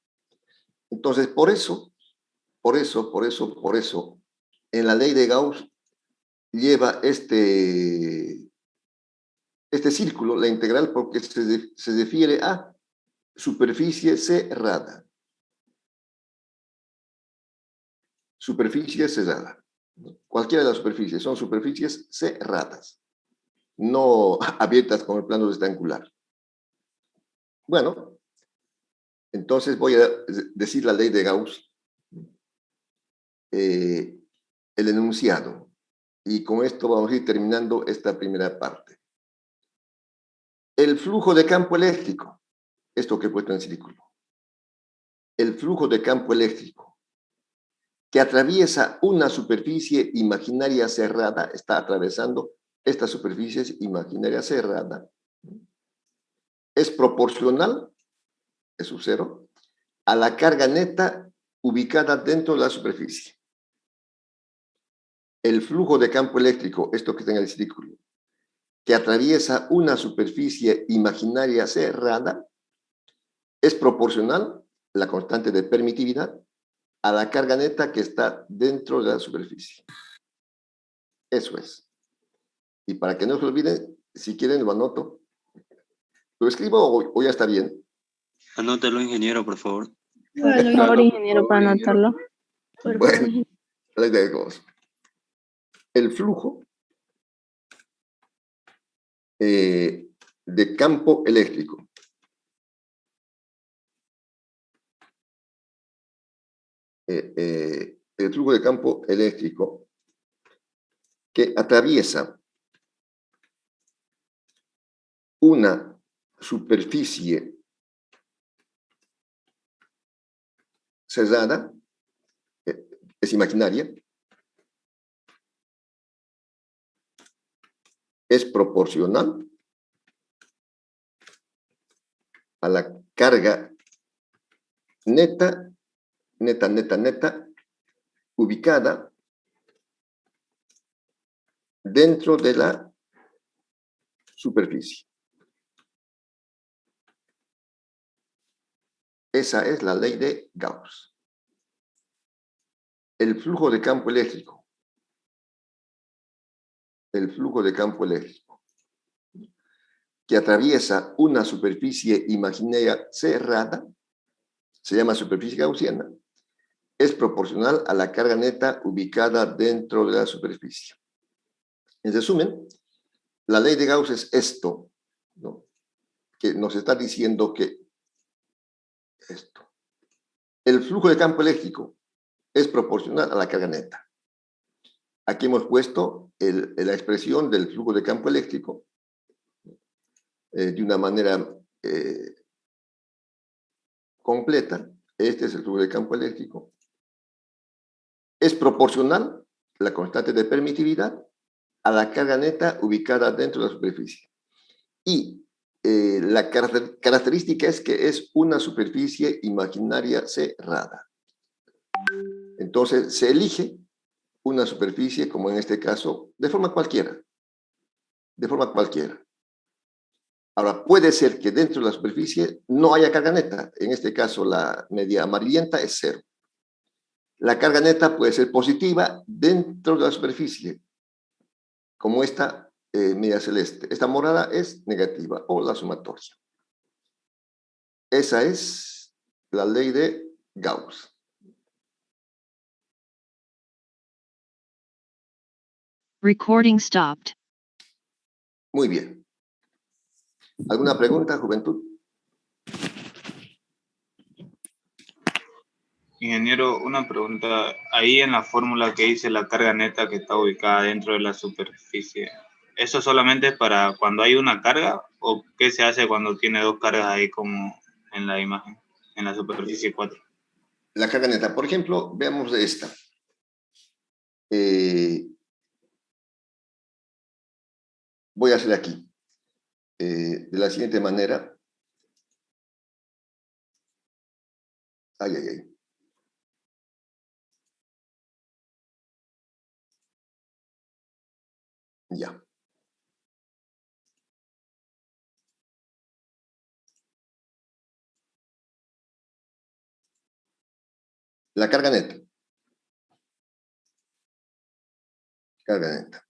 Speaker 4: Entonces, por eso, en la ley de Gauss lleva este círculo, la integral, porque se refiere a superficie cerrada. Superficie cerrada. Cualquiera de las superficies son superficies cerradas, no abiertas con el plano rectangular. Bueno, entonces voy a decir la ley de Gauss, el enunciado, y con esto vamos a ir terminando esta primera parte. El flujo de campo eléctrico, esto que he puesto en círculo, el flujo de campo eléctrico que atraviesa una superficie imaginaria cerrada, está atravesando esta superficie imaginaria cerrada, es proporcional, es su cero, a la carga neta ubicada dentro de la superficie. El flujo de campo eléctrico, esto que está en el círculo, que atraviesa una superficie imaginaria cerrada, es proporcional, la constante de permitividad, a la carga neta que está dentro de la superficie. Eso es. Y para que no se olviden, si quieren lo anoto. ¿Lo escribo o ya está bien?
Speaker 2: Anótelo, ingeniero, por favor.
Speaker 3: Por favor, ingeniero, para anotarlo.
Speaker 4: Bueno, les dejo. El flujo de campo eléctrico el flujo de campo eléctrico que atraviesa una superficie cerrada, es imaginaria, es proporcional a la carga neta, ubicada dentro de la superficie. Esa es la ley de Gauss. El flujo de campo eléctrico. El flujo de campo eléctrico que atraviesa una superficie imaginaria cerrada, se llama superficie gaussiana, es proporcional a la carga neta ubicada dentro de la superficie. En resumen, la ley de Gauss es esto, ¿no?, que nos está diciendo que esto. El flujo de campo eléctrico es proporcional a la carga neta. Aquí hemos puesto la expresión del flujo de campo eléctrico de una manera completa. Este es el flujo de campo eléctrico. Es proporcional la constante de permitividad, a la carga neta ubicada dentro de la superficie. Y la característica es que es una superficie imaginaria cerrada. Entonces, se elige una superficie, como en este caso, de forma cualquiera. De forma cualquiera. Ahora, puede ser que dentro de la superficie no haya carga neta. En este caso, la media amarillenta es 0. La carga neta puede ser positiva dentro de la superficie, como esta media celeste. Esta morada es negativa o la sumatoria. Esa es la ley de Gauss.
Speaker 5: Recording stopped.
Speaker 4: Muy bien. ¿Alguna pregunta, juventud?
Speaker 6: Ingeniero, una pregunta. Ahí en la fórmula que dice la carga neta que está ubicada dentro de la superficie, ¿eso solamente es para cuando hay una carga o qué se hace cuando tiene dos cargas ahí como en la imagen, en la superficie 4?
Speaker 4: La carga neta, por ejemplo, veamos esta. Voy a hacer aquí. De la siguiente manera. Ay, ay, ay. Ya. La carga neta. Carga neta.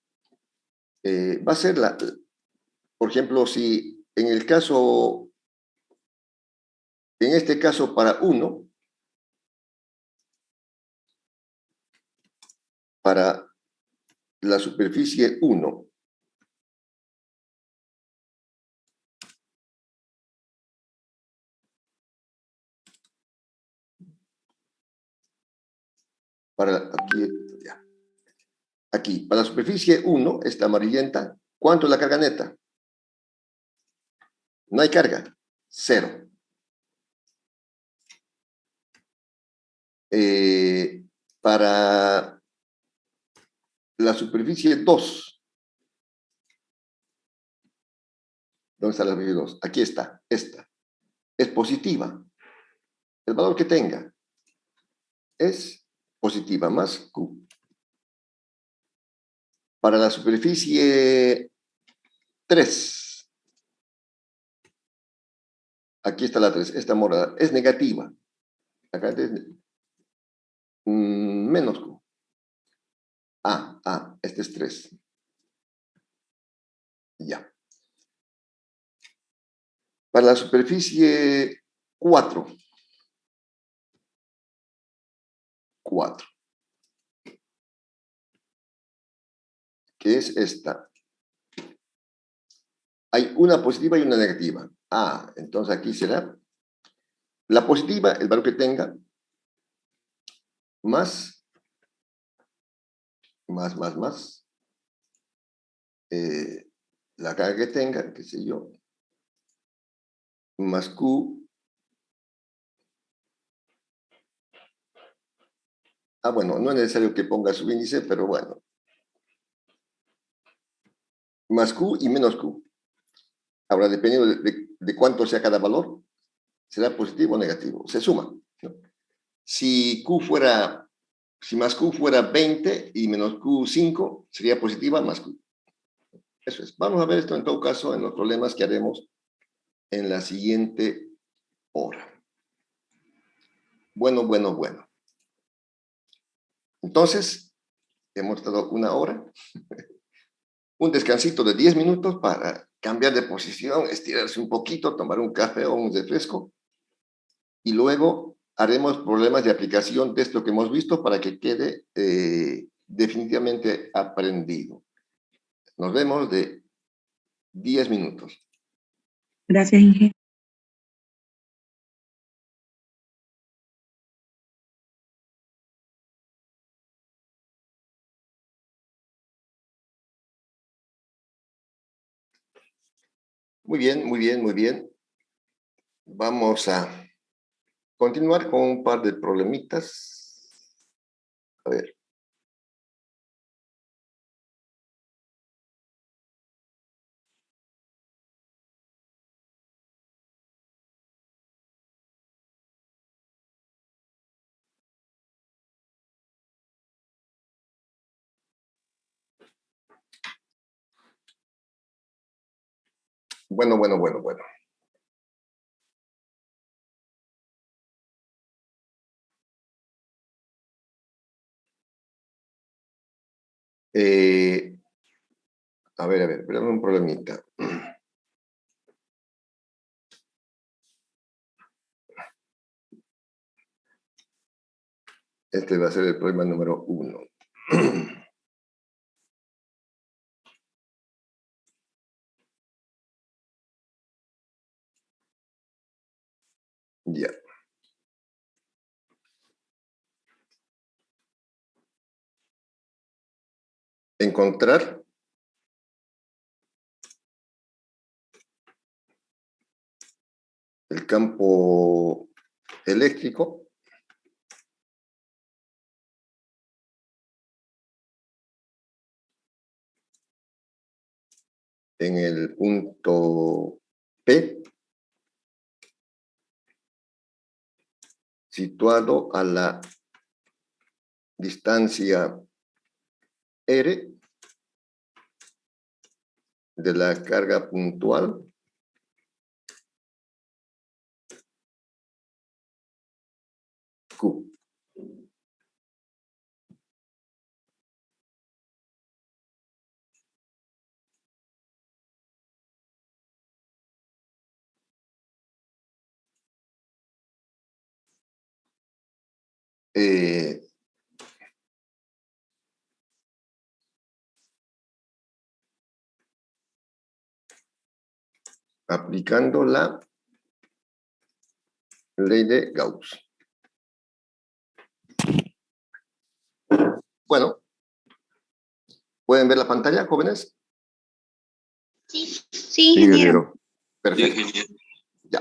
Speaker 4: Va a ser la, por ejemplo, si en el caso, en este caso para 1, para la superficie 1, para aquí, ya. Aquí, para la superficie 1, esta amarillenta, ¿cuánto es la carga neta? No hay carga, 0. Para la superficie 2, ¿dónde está la superficie 2? Aquí está, esta. Es positiva. El valor que tenga es positiva, más Q. Para la superficie 3, aquí está la 3, esta morada, es negativa. Acá es menos Q. Este es 3. Ya. Para la superficie 4, que es esta. Hay una positiva y una negativa. Entonces aquí será la positiva, el valor que tenga, más, la carga que tenga, qué sé yo, más Q. Bueno, no es necesario que ponga su índice, pero bueno. Más Q y menos Q. Ahora, dependiendo de cuánto sea cada valor, será positivo o negativo. Se suma, ¿no? Si más Q fuera 20 y menos Q 5, sería positiva más Q. Eso es. Vamos a ver esto en todo caso en los problemas que haremos en la siguiente hora. Bueno. Entonces, hemos estado 1 hora. Un descansito de 10 minutos para cambiar de posición, estirarse un poquito, tomar un café o un refresco. Y luego haremos problemas de aplicación de esto que hemos visto para que quede definitivamente aprendido. Nos vemos de 10 minutos.
Speaker 7: Gracias, Inge.
Speaker 4: Muy bien. Vamos a continuar con un par de problemitas. A ver. Bueno. A ver, espérame un problemita. Este va a ser el problema número 1. Ya. Encontrar el campo eléctrico en el punto P, situado a la distancia R de la carga puntual Q. Aplicando la ley de Gauss. Bueno, ¿pueden ver la pantalla, jóvenes?
Speaker 8: Sí, ingeniero.
Speaker 4: Perfecto. Ya.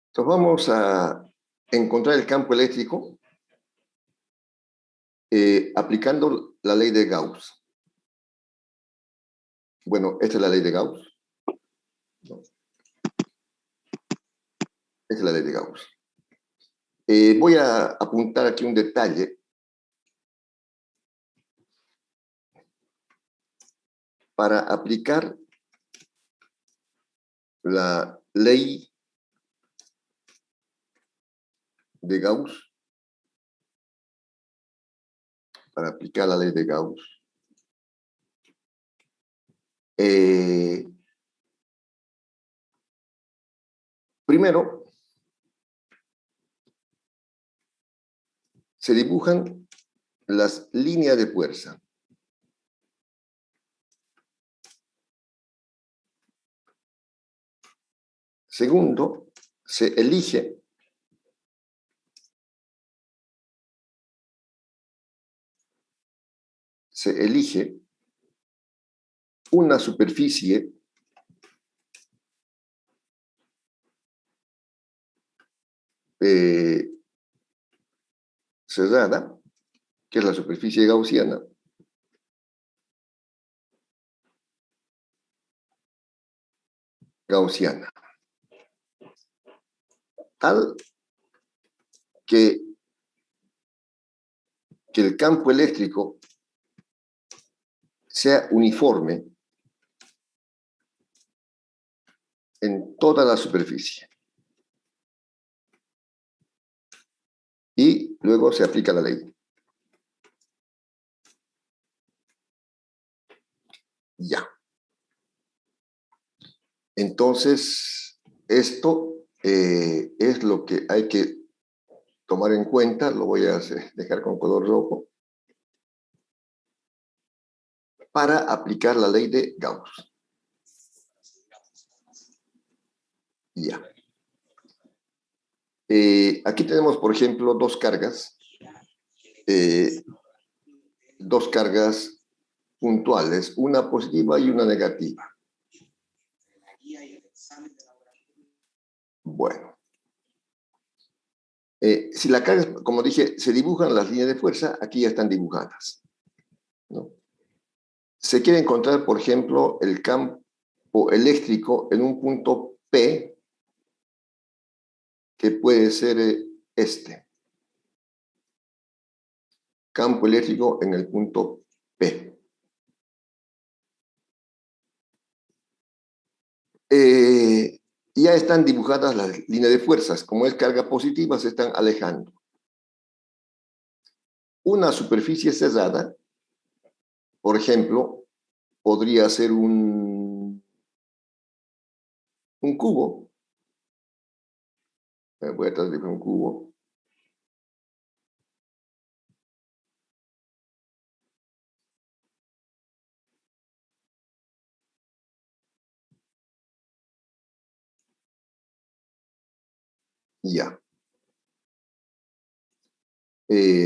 Speaker 4: Entonces vamos a encontrar el campo eléctrico aplicando la ley de Gauss. Bueno, esta es la ley de Gauss. No. Esta es la ley de Gauss. Voy a apuntar aquí un detalle para aplicar la ley de Gauss. Para aplicar la ley de Gauss. Primero, se dibujan las líneas de fuerza. Segundo, se elige una superficie cerrada, que es la superficie gaussiana, tal que el campo eléctrico sea uniforme en toda la superficie. Y luego se aplica la ley. Ya. Entonces, esto es lo que hay que tomar en cuenta. Lo voy a dejar con color rojo. Para aplicar la ley de Gauss. Ya. Aquí tenemos, por ejemplo, dos cargas puntuales, una positiva y una negativa. Bueno. Si la carga, como dije, se dibujan las líneas de fuerza, aquí ya están dibujadas, ¿no? Se quiere encontrar, por ejemplo, el campo eléctrico en un punto P, que puede ser este. Campo eléctrico en el punto P. ya están dibujadas las líneas de fuerzas. Como es carga positiva, se están alejando. Una superficie cerrada, por ejemplo, podría ser un cubo. Voy a tratar de un cubo. Ya.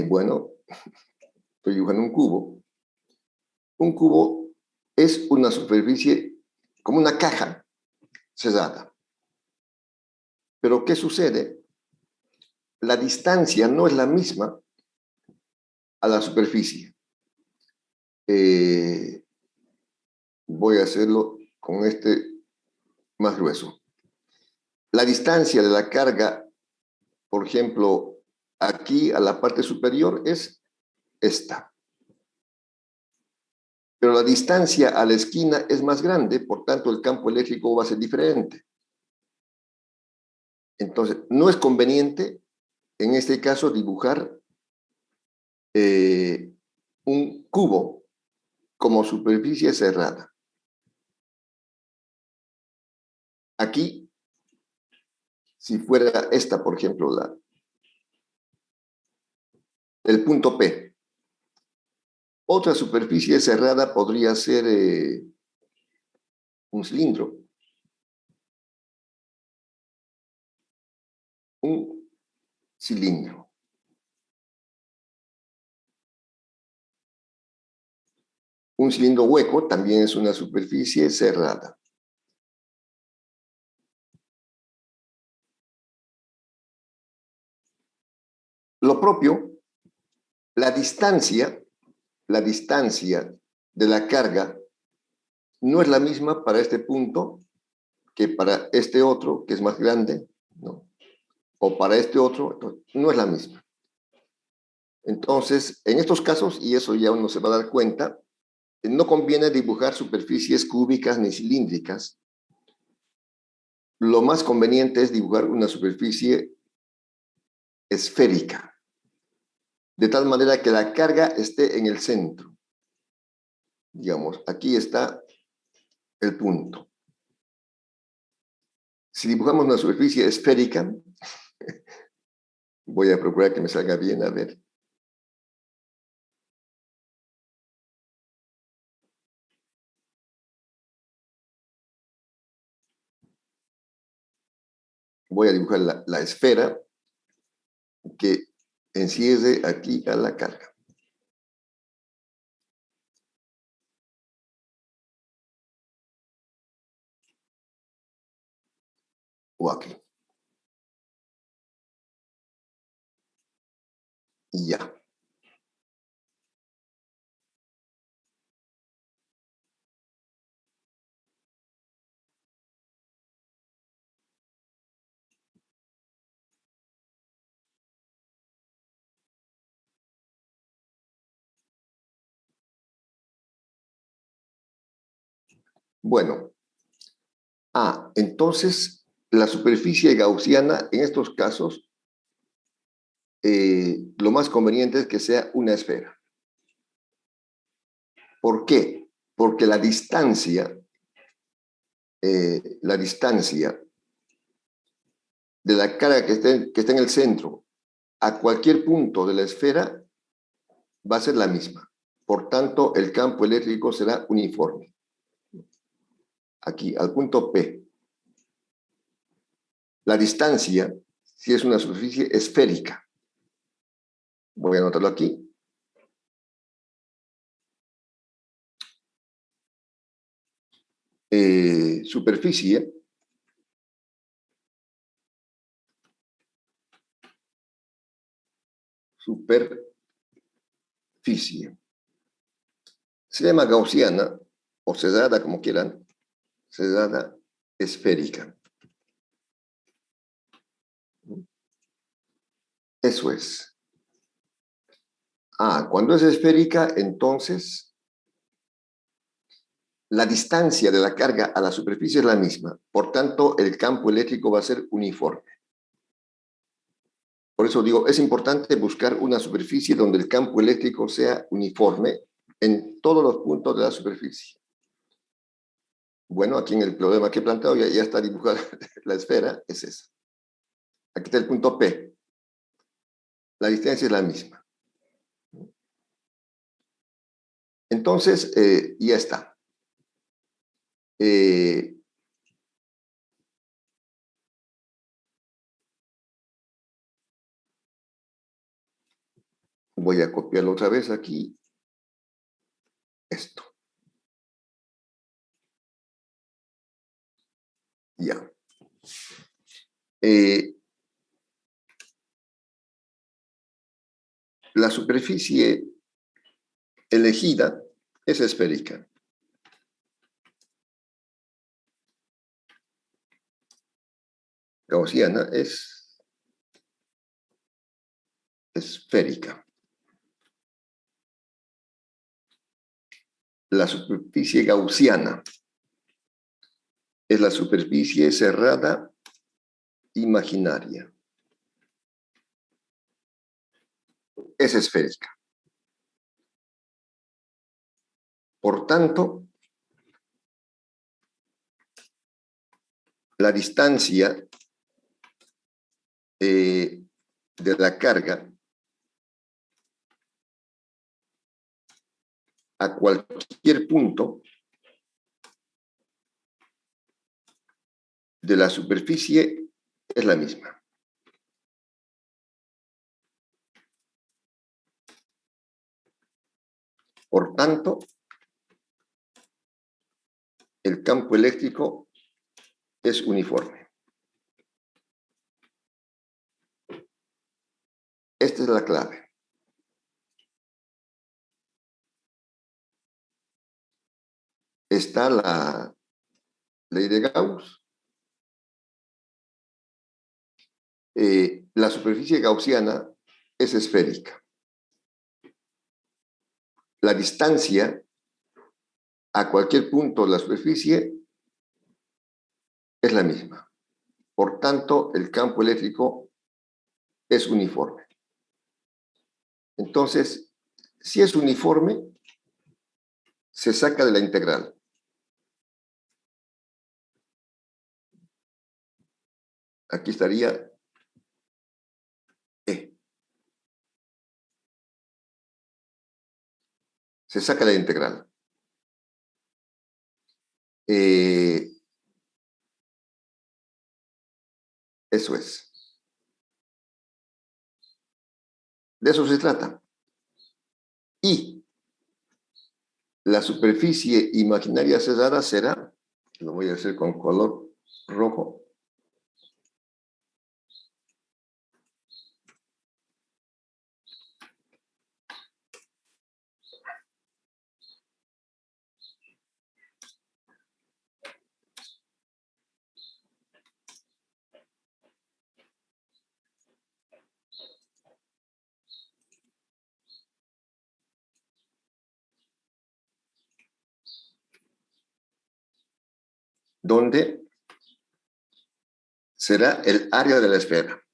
Speaker 4: Bueno, estoy dibujando un cubo. Un cubo es una superficie como una caja cerrada. Pero ¿qué sucede? La distancia no es la misma a la superficie. Voy a hacerlo con este más grueso. La distancia de la carga, por ejemplo, aquí a la parte superior es esta. Pero la distancia a la esquina es más grande, por tanto el campo eléctrico va a ser diferente. Entonces, no es conveniente, en este caso, dibujar un cubo como superficie cerrada. Aquí, si fuera esta, por ejemplo, el punto P. Otra superficie cerrada podría ser un cilindro. Un cilindro. Un cilindro hueco también es una superficie cerrada. Lo propio, la distancia de la carga no es la misma para este punto que para este otro, que es más grande, ¿no? O para este otro, no es la misma. Entonces, en estos casos, y eso ya uno se va a dar cuenta, no conviene dibujar superficies cúbicas ni cilíndricas. Lo más conveniente es dibujar una superficie esférica, de tal manera que la carga esté en el centro. Digamos, aquí está el punto. Si dibujamos una superficie esférica, voy a procurar que me salga bien, a ver. Voy a dibujar la esfera que encierre aquí a la carga. O aquí. Y ya. Bueno. Entonces, la superficie gaussiana, en estos casos, lo más conveniente es que sea una esfera. ¿Por qué? Porque la distancia de la carga que está en el centro a cualquier punto de la esfera va a ser la misma. Por tanto, el campo eléctrico será uniforme. Aquí, al punto P. La distancia, si es una superficie esférica, voy a anotarlo aquí. Superficie se llama gaussiana o cerrada, como quieran, cerrada esférica. Eso es. Cuando es esférica, entonces La distancia de la carga a la superficie es la misma, por tanto, el campo eléctrico va a ser uniforme. Por eso digo, es importante buscar una superficie donde el campo eléctrico sea uniforme en todos los puntos de la superficie. Bueno, aquí en el problema que he planteado ya está dibujada la esfera, es esa. Aquí está el punto P. La distancia es la misma. Entonces, ya está. Voy a copiarlo otra vez aquí. Esto. Ya. La superficie elegida es esférica. Gaussiana es esférica. La superficie gaussiana es la superficie cerrada imaginaria. Es esférica. Por tanto, la distancia de la carga a cualquier punto de la superficie es la misma. Por tanto, el campo eléctrico es uniforme. Esta es la clave. Está la ley de Gauss. La superficie gaussiana es esférica. La distancia a cualquier punto de la superficie es la misma. Por tanto, el campo eléctrico es uniforme. Entonces, si es uniforme, se saca de la integral. Aquí estaría E. Se saca de la integral. Eso es. De eso se trata. Y la superficie imaginaria cerrada será, lo voy a hacer con color rojo, donde será el área de la esfera.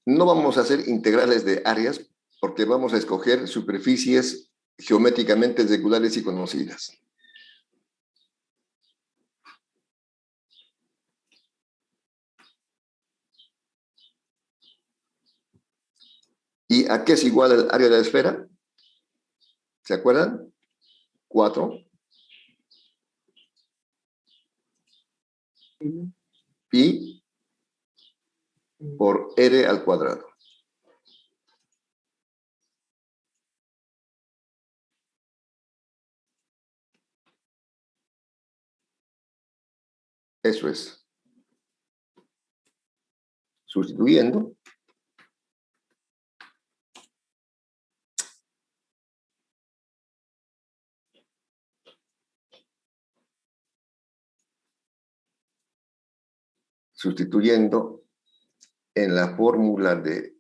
Speaker 4: No vamos a hacer integrales de áreas porque vamos a escoger superficies geométricamente regulares y conocidas. ¿Y a qué es igual el área de la esfera? ¿Se acuerdan? 4 pi por r al cuadrado. Eso es. Sustituyendo, en la fórmula de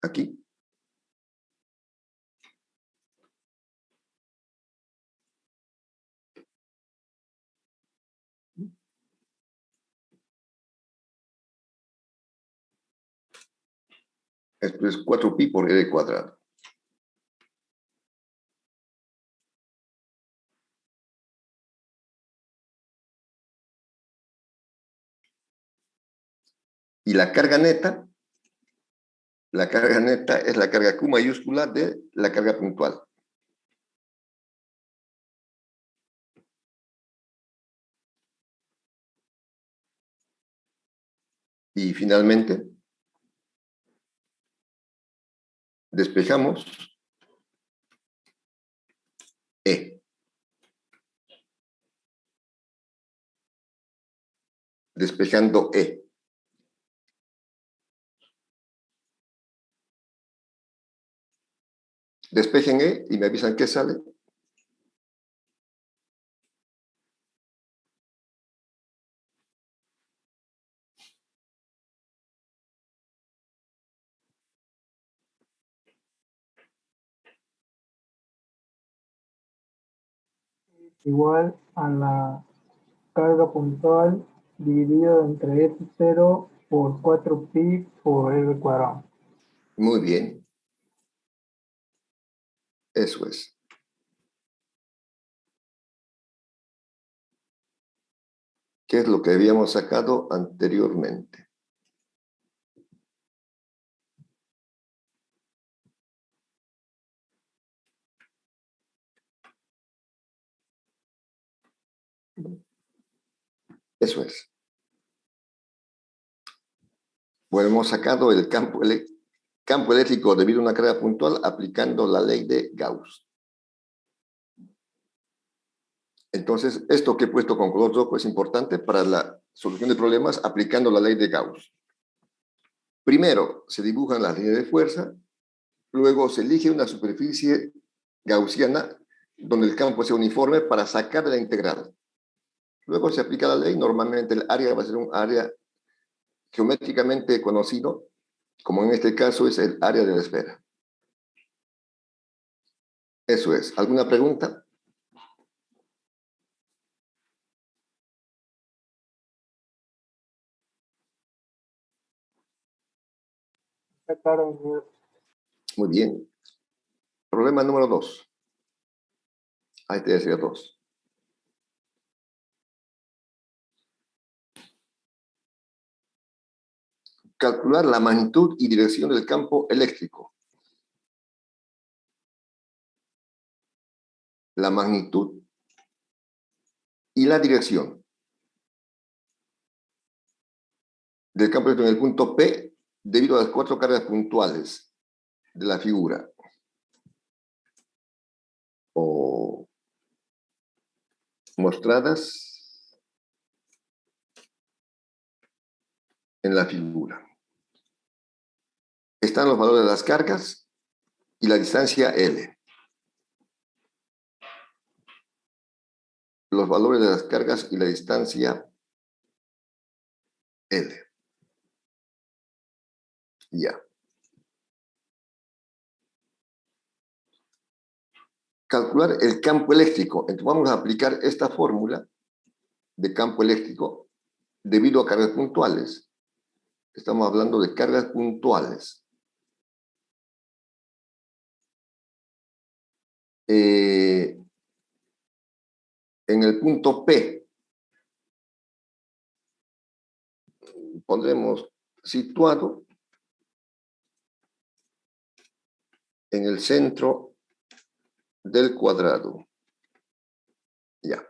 Speaker 4: aquí. Esto es 4pi por r cuadrado. Y la carga neta es la carga Q mayúscula de la carga puntual. Y finalmente, despejamos E. Despejando E. Despejen E y me avisan qué sale.
Speaker 8: Igual a la carga puntual dividido entre f0 por 4pi por r cuadrado.
Speaker 4: Muy bien. Eso es. ¿Qué es lo que habíamos sacado anteriormente? Eso es. Bueno, hemos sacado el campo eléctrico debido a una carga puntual aplicando la ley de Gauss. Entonces, esto que he puesto con color rojo es importante para la solución de problemas aplicando la ley de Gauss. Primero, se dibujan las líneas de fuerza, luego se elige una superficie gaussiana donde el campo sea uniforme para sacar de la integral. Luego se aplica la ley, normalmente el área va a ser un área geométricamente conocido, como en este caso es el área de la esfera. Eso es. ¿Alguna pregunta?
Speaker 8: Está claro, ingeniero.
Speaker 4: Muy bien. Problema número 2. Ahí te decía 2. Calcular la magnitud y dirección del campo eléctrico. La magnitud y la dirección del campo eléctrico en el punto P debido a las 4 cargas puntuales de la figura. O mostradas en la figura. Están los valores de las cargas y la distancia L. Los valores de las cargas y la distancia L. Ya. Calcular el campo eléctrico. Entonces vamos a aplicar esta fórmula de campo eléctrico debido a cargas puntuales. Estamos hablando de cargas puntuales. En el punto P pondremos situado en el centro del cuadrado. Ya,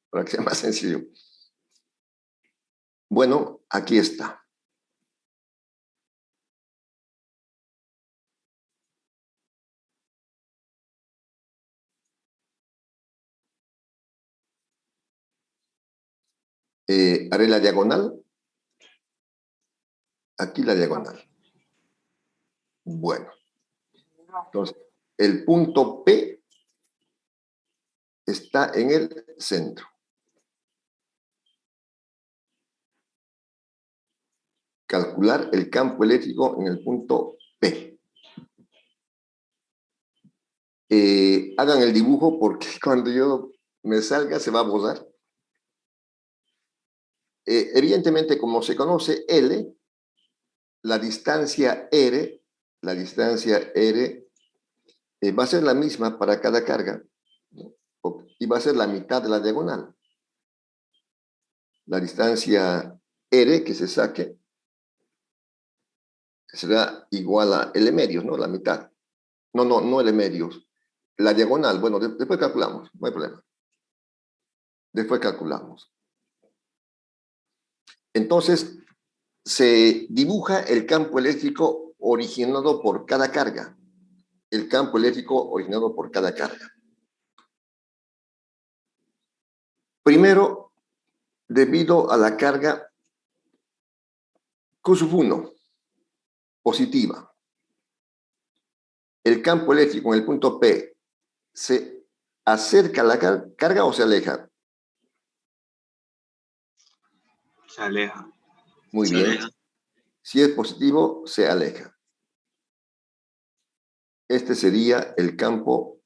Speaker 4: para que sea más sencillo. Bueno, aquí está. Haré la diagonal. Aquí la diagonal. Bueno. Entonces, el punto P está en el centro. Calcular el campo eléctrico en el punto P. Hagan el dibujo porque cuando yo me salga se va a borrar. Evidentemente, como se conoce L, la distancia R va a ser la misma para cada carga, ¿no? Y va a ser la mitad de la diagonal. La distancia R que se saque será igual a L medios, ¿no? La mitad. No L medios. La diagonal, bueno, después calculamos, no hay problema. Después calculamos. Entonces, se dibuja el campo eléctrico originado por cada carga. El campo eléctrico originado por cada carga. Primero, debido a la carga Q1, positiva, el campo eléctrico en el punto P se acerca a la carga o se aleja.
Speaker 6: Se aleja.
Speaker 4: Muy
Speaker 2: Se
Speaker 4: bien.
Speaker 2: aleja.
Speaker 4: Si es positivo, se aleja. Este sería el campo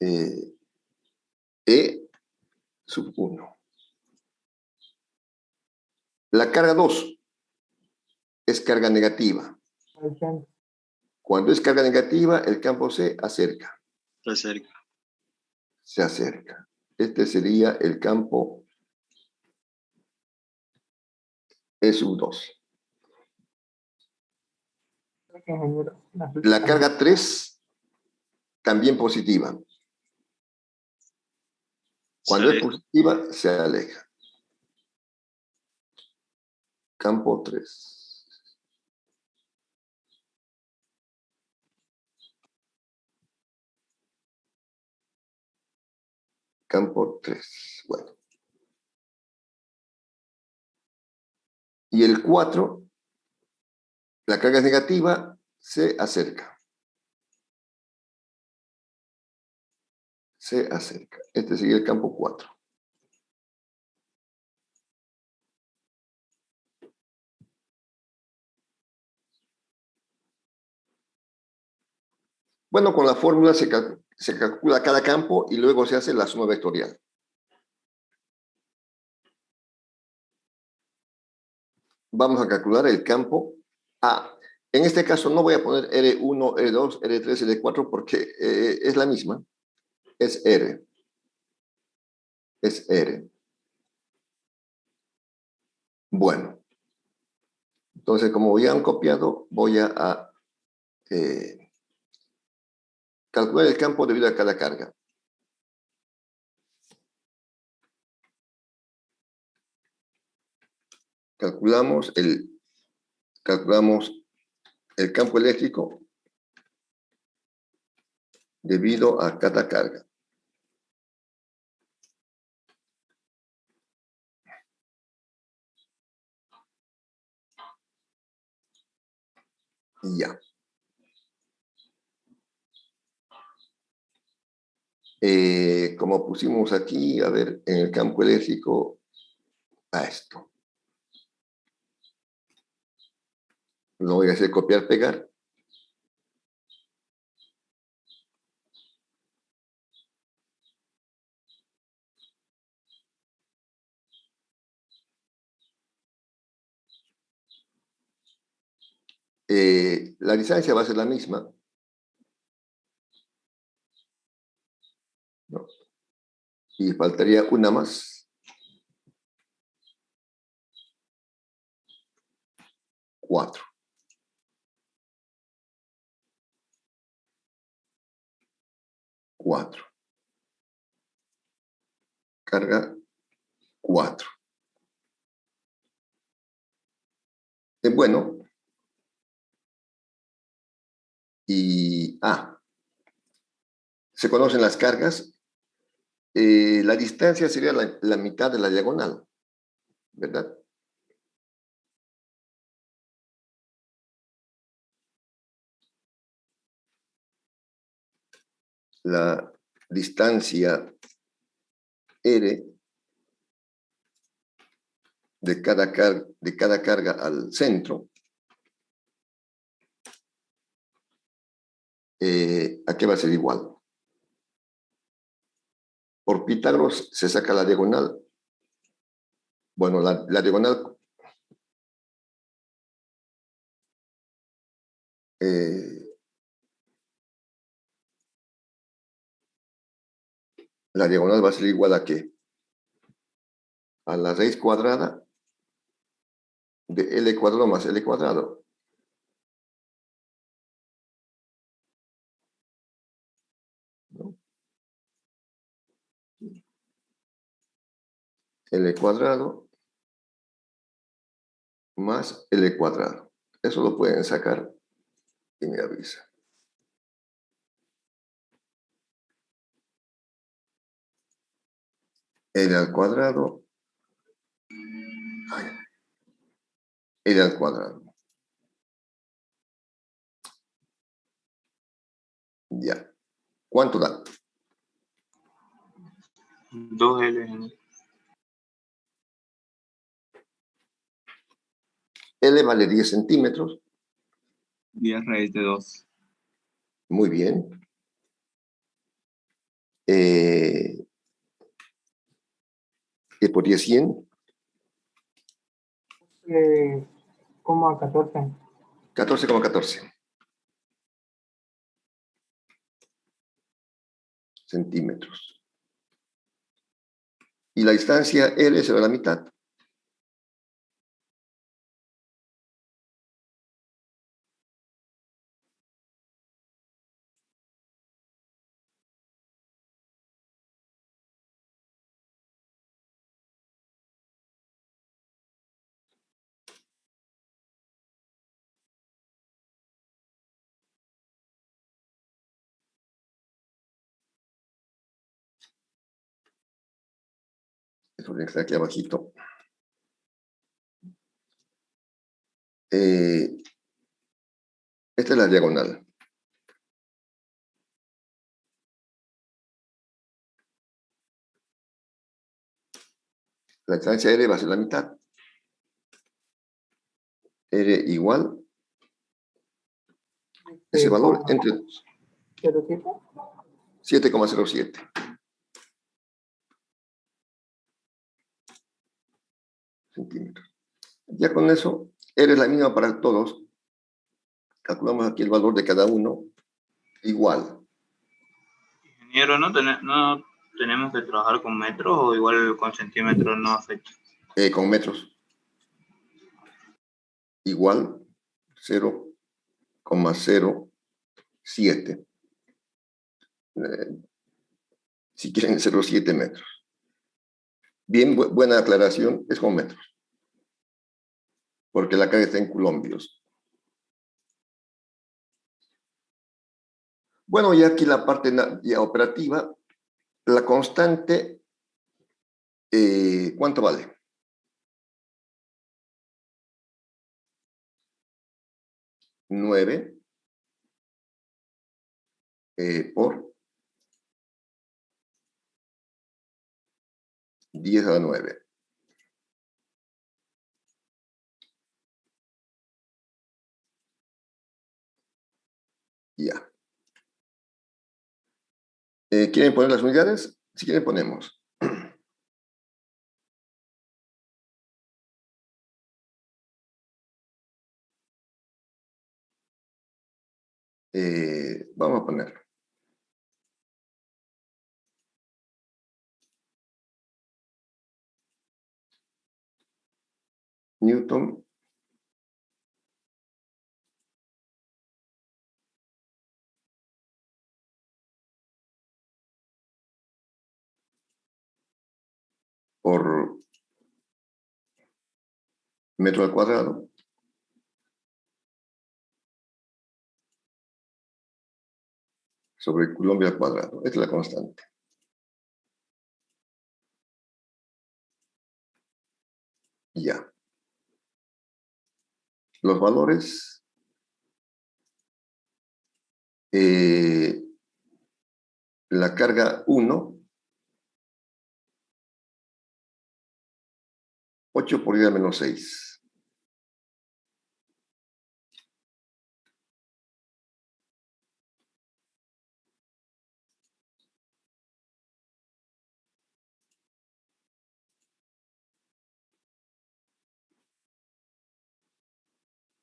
Speaker 4: E1. La carga 2 es carga negativa.
Speaker 8: Al centro.
Speaker 4: Cuando es carga negativa, el campo se acerca.
Speaker 2: Se acerca.
Speaker 4: Se acerca. Este sería el campo E2.
Speaker 8: Ingeniero.
Speaker 4: La carga 3, también positiva. Cuando es positiva, se aleja. Campo 3. Campo 3. Bueno. Y el 4, la carga es negativa, se acerca. Se acerca. Este sería el campo 4. Bueno, con la fórmula se calcula cada campo y luego se hace la suma vectorial. Vamos a calcular el campo A. En este caso no voy a poner R1, R2, R3, R4 porque es la misma. Es R. Es R. Bueno. Entonces, como ya han copiado, voy a calcular el campo debido a cada carga. Calculamos el campo eléctrico debido a cada carga. Y ya. Como pusimos aquí, a ver, en el campo eléctrico, a esto. Lo voy a hacer copiar, pegar. La distancia va a ser la misma. ¿No? Y faltaría una más. 4. 4. Carga 4. Bueno. Y se conocen las cargas. La distancia sería la mitad de la diagonal, ¿verdad? La distancia R de cada carga al centro ¿a qué va a ser igual? Por Pitágoras se saca la diagonal. Bueno, la diagonal va a ser igual a ¿qué? A la raíz cuadrada de L cuadrado más L cuadrado. ¿No? L cuadrado más L cuadrado. Eso lo pueden sacar y me avisa. L al cuadrado. L al cuadrado. Ya. ¿Cuánto da?
Speaker 6: 2L, ingeniero.
Speaker 4: L vale 10 centímetros.
Speaker 9: 10 raíz de 2.
Speaker 4: Muy bien. ¿Qué podría 100?
Speaker 8: Como a 14.
Speaker 4: 14,14 centímetros. Y la distancia L será la mitad. Eso tiene que estar aquí abajito. Esta es la diagonal. La distancia R va a ser la mitad. R igual. Ese valor entre 7,07. Centímetros. Ya con eso, R es la misma para todos. Calculamos aquí el valor de cada uno. Igual.
Speaker 6: Ingeniero, ¿no tenemos que trabajar con metros o igual con centímetros no afecta?
Speaker 4: Con metros. Igual 0,07. Si quieren 0,7 metros. Bien, buena aclaración, es con metros. Porque la carga está en coulombios. Bueno, y aquí la parte ya operativa, la constante, ¿cuánto vale? Nueve por 10 a la 9. Ya. ¿Quieren poner las unidades? Si quieren, ponemos. Vamos a poner. Newton por metro al cuadrado sobre Coulomb al cuadrado. Esta es la constante. Ya. Los valores. La carga 1. 8 por 10 a menos 6.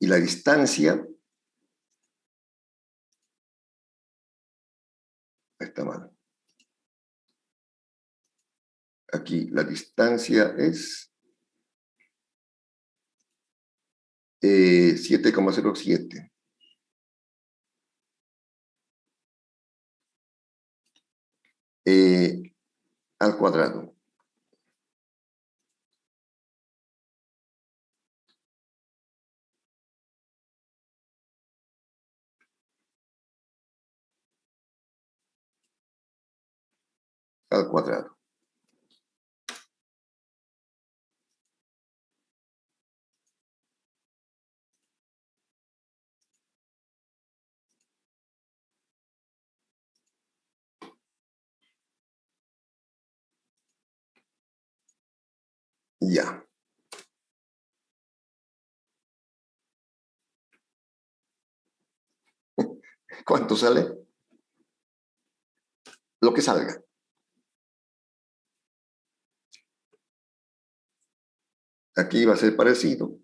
Speaker 4: Y la distancia, está mal. Aquí la distancia es 7,07. Al cuadrado. Al cuadrado. Ya. ¿Cuánto sale? Lo que salga. Aquí va a ser parecido.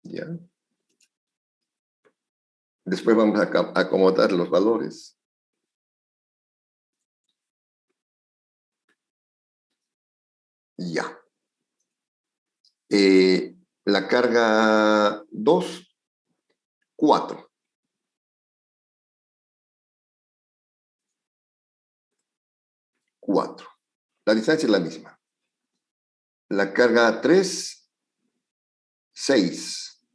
Speaker 4: Ya. Después vamos a acomodar los valores. Ya. La carga 2, 4. La distancia es la misma. La carga 3, 6.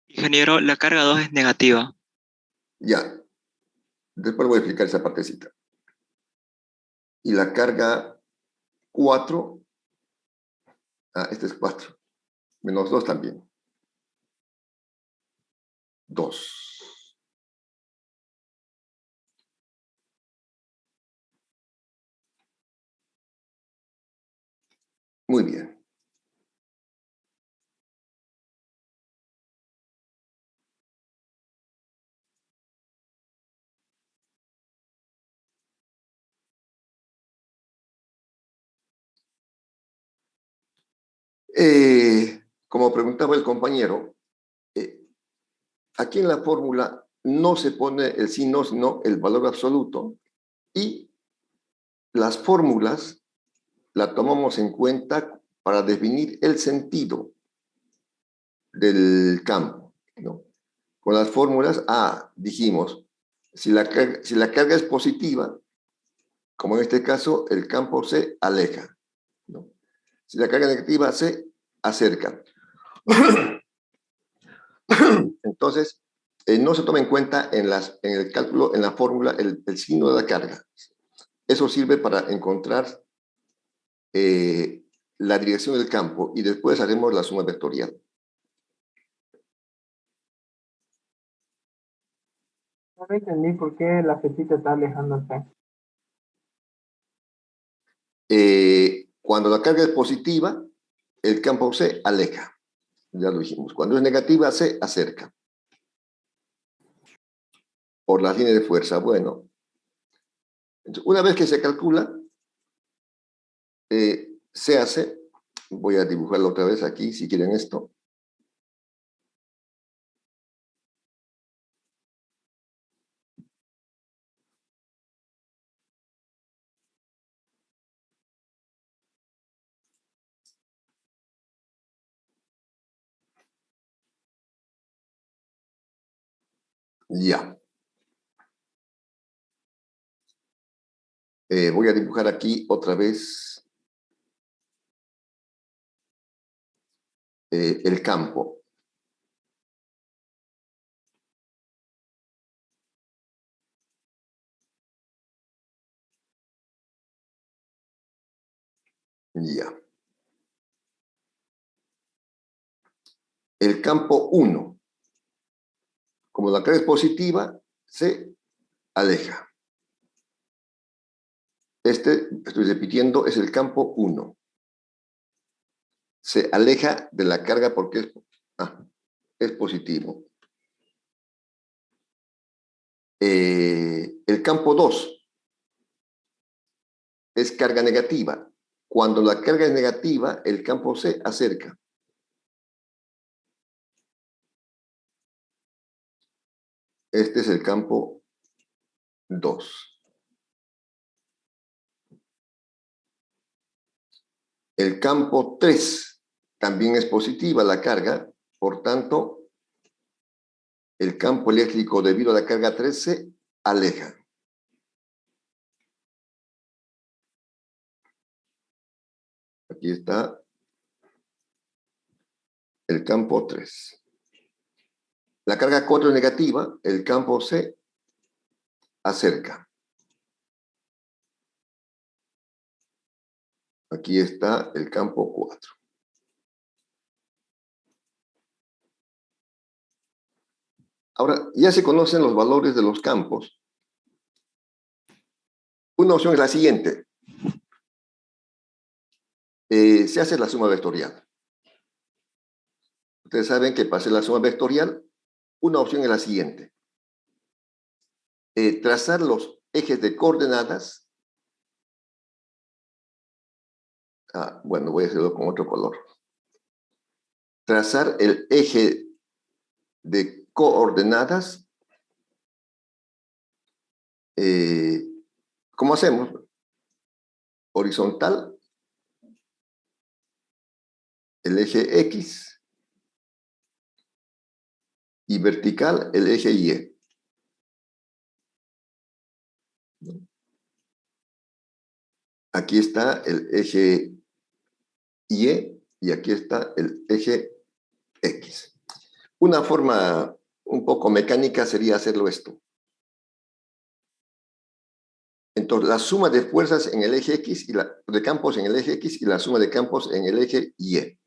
Speaker 10: Ingeniero, la carga 2 es negativa.
Speaker 4: Ya. Después voy a explicar esa partecita. Y la carga 4. Este es 4. Menos 2 también. 2. Muy bien. Como preguntaba el compañero, aquí en la fórmula no se pone el signo, sino el valor absoluto, y las fórmulas las tomamos en cuenta para definir el sentido del campo, ¿no? Con las fórmulas, dijimos, si la carga es positiva, como en este caso, el campo se aleja, ¿no? Si la carga negativa se acerca. Entonces, no se toma en cuenta en el cálculo, en la fórmula, el signo de la carga. Eso sirve para encontrar la dirección del campo y después haremos la suma vectorial.
Speaker 8: No entendí por qué la flechita está alejándose.
Speaker 4: Cuando la carga es positiva, el campo se aleja. Ya lo dijimos. Cuando es negativa, se acerca. Por la línea de fuerza. Bueno. Entonces, una vez que se calcula, se hace. Voy a dibujarlo otra vez aquí, si quieren esto. Ya. Voy a dibujar aquí otra vez el campo. Ya. El campo 1. Como la carga es positiva, se aleja. Estoy repitiendo, es el campo 1. Se aleja de la carga porque es positivo. El campo 2. es carga negativa. Cuando la carga es negativa, el campo se acerca. Este es el campo 2. El campo 3 también es positiva la carga, por tanto, el campo eléctrico debido a la carga 3 se aleja. Aquí está el campo 3. La carga 4 es negativa, el campo se acerca. Aquí está el campo 4. Ahora, ya se conocen los valores de los campos. Una opción es la siguiente. Se hace la suma vectorial. Ustedes saben que para hacer la suma vectorial, una opción es la siguiente. Trazar los ejes de coordenadas. Bueno, voy a hacerlo con otro color. Trazar el eje de coordenadas. ¿Cómo hacemos? Horizontal, el eje X, y vertical, el eje Y. Aquí está el eje Y y aquí está el eje X. Una forma un poco mecánica sería hacerlo esto. Entonces, la suma de fuerzas en el eje X y de campos en el eje X y la suma de campos en el eje Y.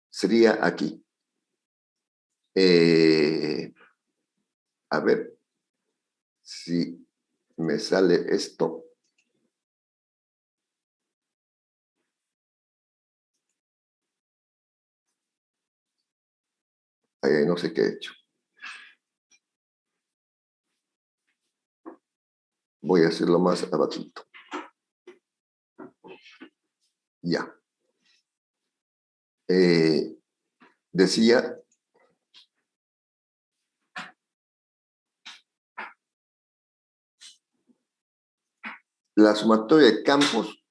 Speaker 4: Sería aquí. A ver si me sale esto. No sé qué he hecho. Voy a hacerlo más abajito. Ya. Decía la sumatoria de campos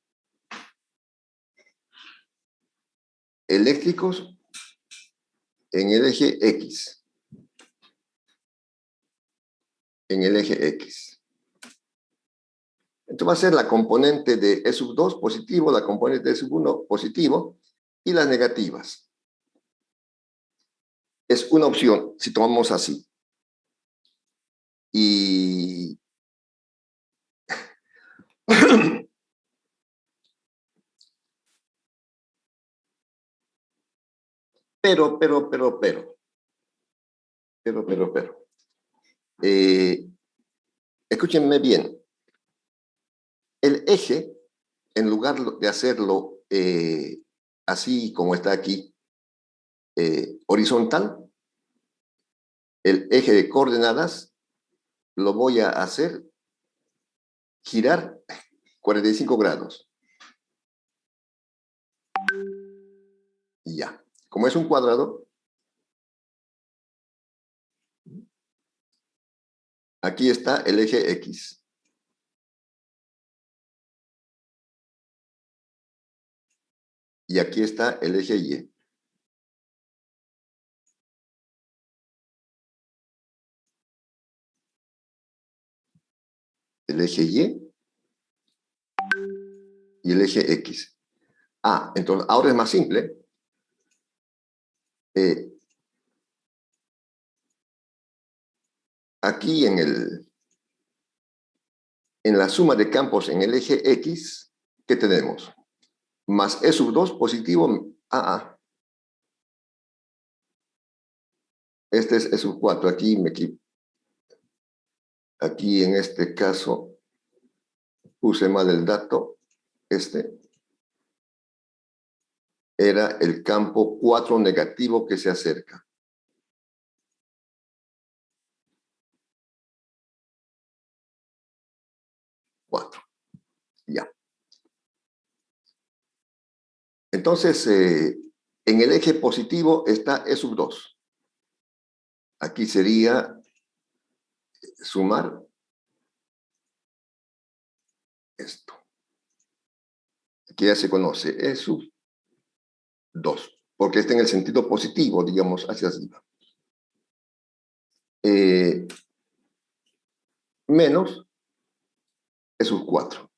Speaker 4: eléctricos en el eje X. En el eje X. Entonces va a ser la componente de E sub 2 positivo, la componente de E sub 1 positivo y las negativas. Es una opción si tomamos así. Y pero. Escúchenme bien. El eje, en lugar de hacerlo así como está aquí, horizontal, el eje de coordenadas lo voy a hacer girar 45 grados. Y ya. Como es un cuadrado, aquí está el eje X. Y aquí está el eje Y. El eje Y y el eje X. Entonces ahora es más simple. Aquí en la suma de campos en el eje X, ¿qué tenemos? Más E sub 2 positivo AA. Este es E sub 4. Aquí en este caso puse mal el dato. Este era el campo 4 negativo que se acerca. Ya. Entonces, en el eje positivo está E sub 2. Aquí sería sumar esto. Aquí ya se conoce E sub 2, porque está en el sentido positivo, digamos, hacia arriba. Menos E sub 4.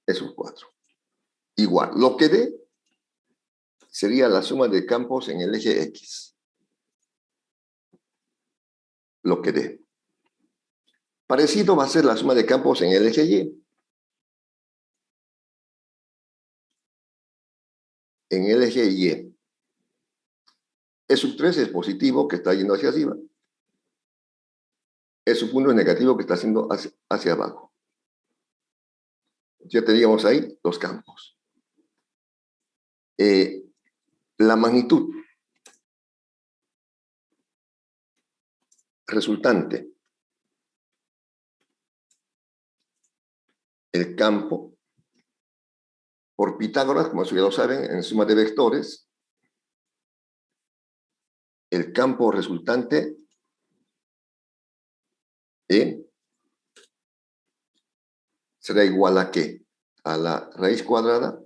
Speaker 4: E sub 4. Igual, lo que dé sería la suma de campos en el eje X. Lo que dé. Parecido va a ser la suma de campos en el eje Y. En el eje Y. E sub 3 es positivo, que está yendo hacia arriba. E sub 1 es negativo, que está haciendo hacia abajo. Ya teníamos ahí los campos. La magnitud resultante, el campo, por Pitágoras, como eso ya lo saben, en suma de vectores, el campo resultante será igual a ¿qué? A la raíz cuadrada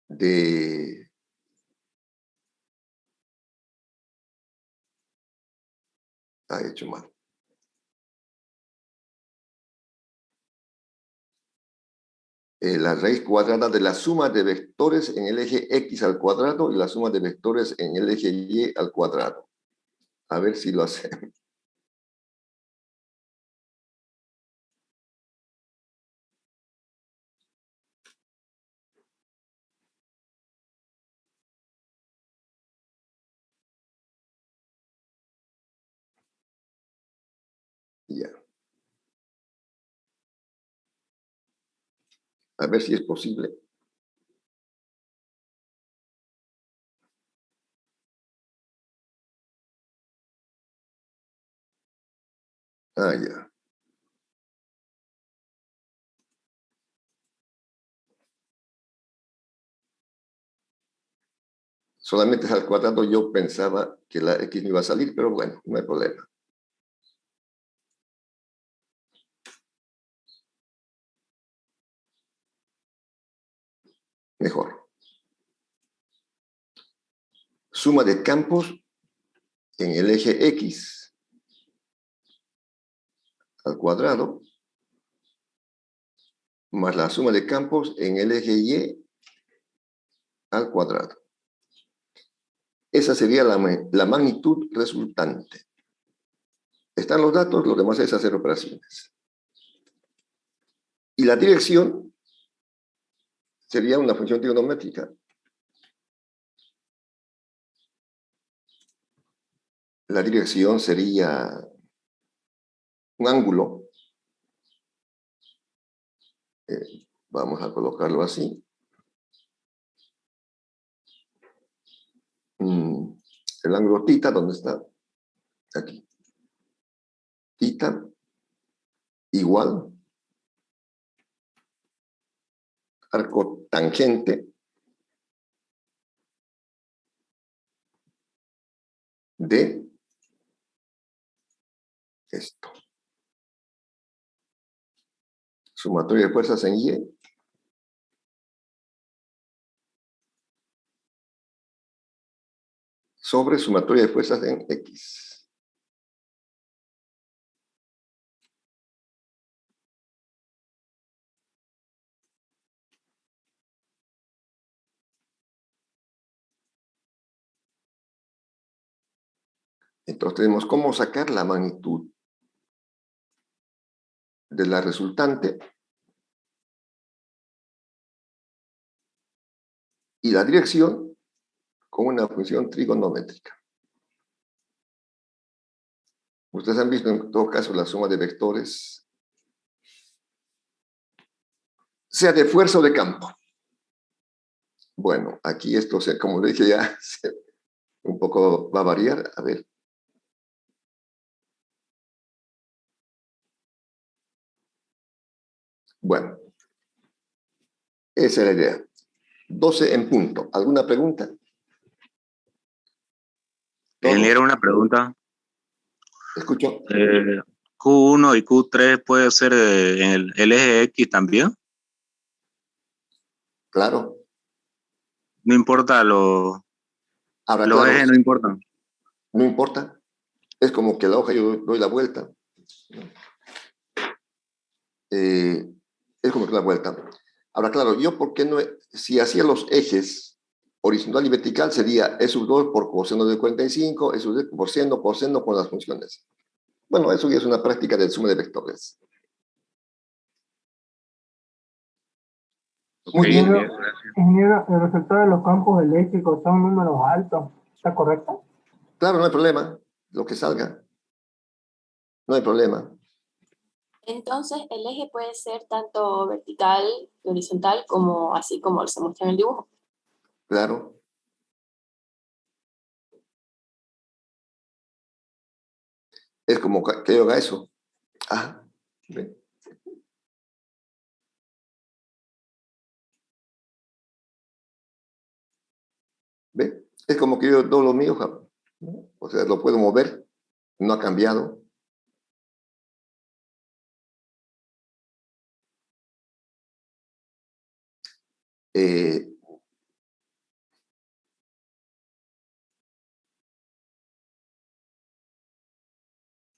Speaker 4: de he hecho mal. La raíz cuadrada de la suma de vectores en el eje X al cuadrado y la suma de vectores en el eje Y al cuadrado. A ver si lo hacemos. Ya. A ver si es posible. Ya. Solamente es al cuadrado, yo pensaba que la X no iba a salir, pero bueno, no hay problema. Mejor. Suma de campos en el eje X al cuadrado más la suma de campos en el eje Y al cuadrado. Esa sería la magnitud resultante. Están los datos, lo demás es hacer operaciones. Y la dirección sería una función trigonométrica. La dirección sería un ángulo. Vamos a colocarlo así. El ángulo θ, ¿dónde está? Aquí. Θ igual arco tangente de esto. Sumatoria de fuerzas en Y sobre sumatoria de fuerzas en X. Entonces tenemos cómo sacar la magnitud de la resultante y la dirección con una función trigonométrica. Ustedes han visto en todo caso la suma de vectores, sea de fuerza o de campo. Bueno, aquí esto, como le dije ya, un poco va a variar. A ver. Bueno, esa es la idea. 12 en punto. ¿Alguna pregunta?
Speaker 11: Ingeniero, una pregunta.
Speaker 4: Escucho.
Speaker 11: Q1 y Q3 puede ser en el eje X también.
Speaker 4: Claro.
Speaker 11: No importa los
Speaker 4: Claro,
Speaker 11: ejes, no importan.
Speaker 4: No importa. Es como que la hoja yo doy la vuelta. Es como que la vuelta. Ahora, claro, yo, ¿por qué no? Si hacía los ejes horizontal y vertical, sería E sub 2 por coseno de 45, E sub 2 por coseno con las funciones. Bueno, eso ya es una práctica del suma de vectores.
Speaker 8: Muy bien. Ingeniero, el resultado de los campos eléctricos son números altos. ¿Está correcto?
Speaker 4: Claro, no hay problema. Lo que salga. No hay problema.
Speaker 3: Entonces, el eje puede ser tanto vertical y horizontal como así como se muestra en el dibujo.
Speaker 4: Claro. Es como que yo haga eso. Ah, ¿ve? ¿Ve? Es como que yo doy lo mío, o sea, lo puedo mover, no ha cambiado.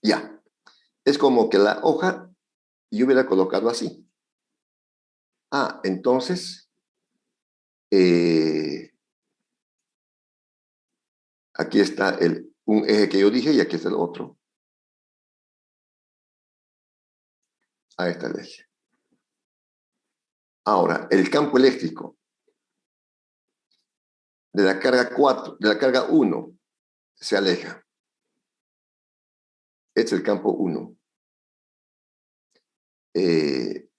Speaker 4: Ya. Es como que la hoja yo hubiera colocado así. Ah, entonces, aquí está un eje que yo dije y aquí está el otro. Ahí está el eje. Ahora, el campo eléctrico de la carga 4, de la carga 1, se aleja. Este es el campo 1. Ay,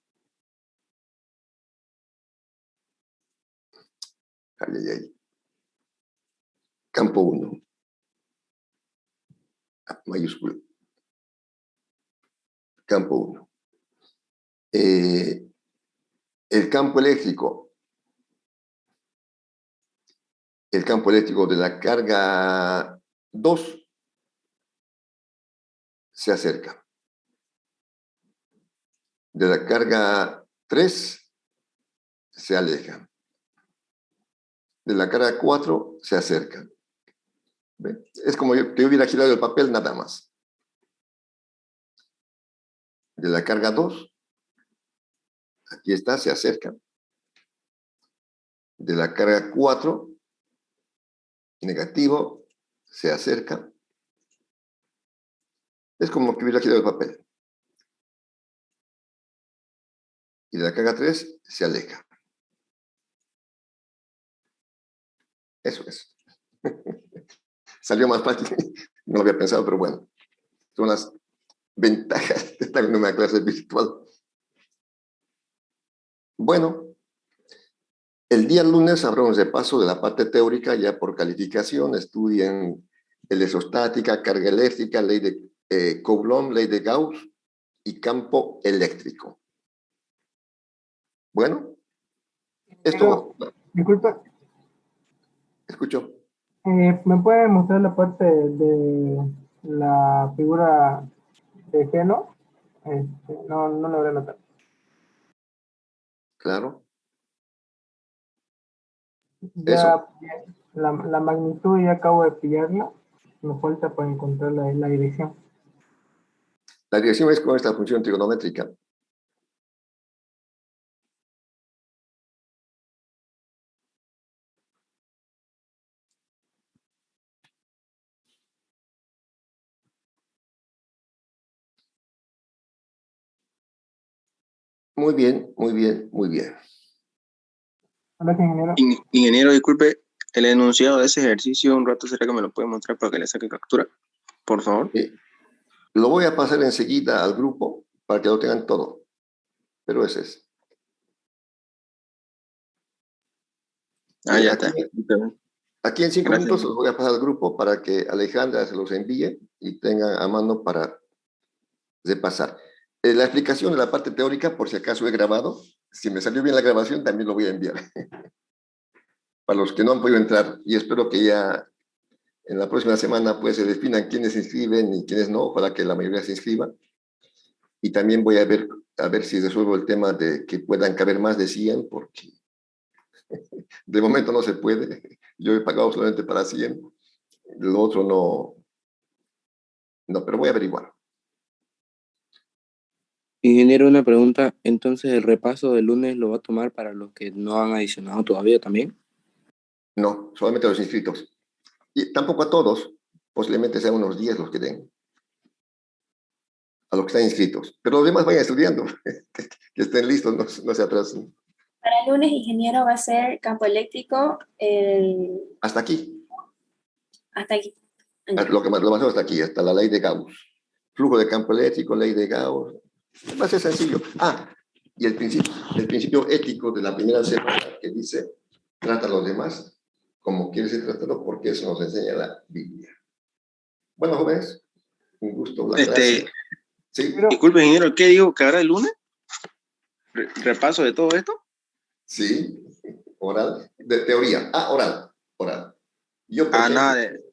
Speaker 4: ay, ay. Campo 1. Mayúscula. Campo 1. El campo eléctrico de la carga 2 se acerca. De la carga 3 se aleja. De la carga 4 se acerca. ¿Ve? Es como que yo hubiera girado el papel nada más. De la carga 2, aquí está, se acerca. De la carga 4, negativo, se acerca. Es como que hubiera girado el papel. Y de la carga 3 se aleja. Eso es. Salió más fácil. No lo había pensado, pero bueno. Son las ventajas de estar en una clase virtual. Bueno, el día lunes habrá un repaso de la parte teórica ya por calificación. Estudien electrostática, carga eléctrica, ley de Coulomb, ley de Gauss y campo eléctrico. Bueno, esto...
Speaker 8: Disculpa.
Speaker 4: Escucho.
Speaker 8: ¿Me puede mostrar la parte de la figura de Geno? No logré notar.
Speaker 4: Claro.
Speaker 8: Ya la magnitud ya acabo de pillarla. Me falta para encontrar la dirección.
Speaker 4: La dirección es con esta función trigonométrica. Muy bien, muy bien, muy bien.
Speaker 8: Ingeniero.
Speaker 10: Ingeniero, disculpe, el enunciado de ese ejercicio, un rato será que me lo puede mostrar para que le saque captura, por favor.
Speaker 4: Lo voy a pasar enseguida al grupo para que lo tengan todo. Pero ese es.
Speaker 10: Ah, ya
Speaker 4: Aquí,
Speaker 10: está.
Speaker 4: aquí en 5
Speaker 10: Gracias.
Speaker 4: minutos los voy a pasar al grupo para que Alejandra se los envíe y tengan a mano para repasar. La explicación de la parte teórica, por si acaso he grabado, si me salió bien la grabación, también lo voy a enviar. Para los que no han podido entrar, y espero que ya en la próxima semana pues se definan quiénes se inscriben y quiénes no, para que la mayoría se inscriba. Y también voy a ver si resuelvo el tema de que puedan caber más de 100, porque de momento no se puede. Yo he pagado solamente para 100, lo otro no, pero voy a averiguar.
Speaker 12: Ingeniero, una pregunta. Entonces, ¿el repaso del lunes lo va a tomar para los que no han adicionado todavía también?
Speaker 4: No, solamente a los inscritos. Y tampoco a todos, posiblemente sean unos 10 los que den. A los que están inscritos. Pero los demás vayan estudiando, que estén listos, no se atrasen.
Speaker 3: Para el lunes, ingeniero, va a ser campo eléctrico
Speaker 4: Hasta aquí.
Speaker 3: hasta aquí.
Speaker 4: Lo más hasta aquí, hasta la ley de Gauss. Flujo de campo eléctrico, ley de Gauss. Va a ser sencillo. Y el principio ético de la primera semana que dice, trata a los demás como quieres ser tratado, porque eso nos enseña la Biblia. Bueno, jóvenes, un gusto. La clase. Sí.
Speaker 10: Disculpe, ingeniero, ¿qué digo que habrá el lunes? ¿Repaso de todo esto?
Speaker 4: Sí, oral, de teoría. Oral. Yo, por ejemplo,
Speaker 10: nada de...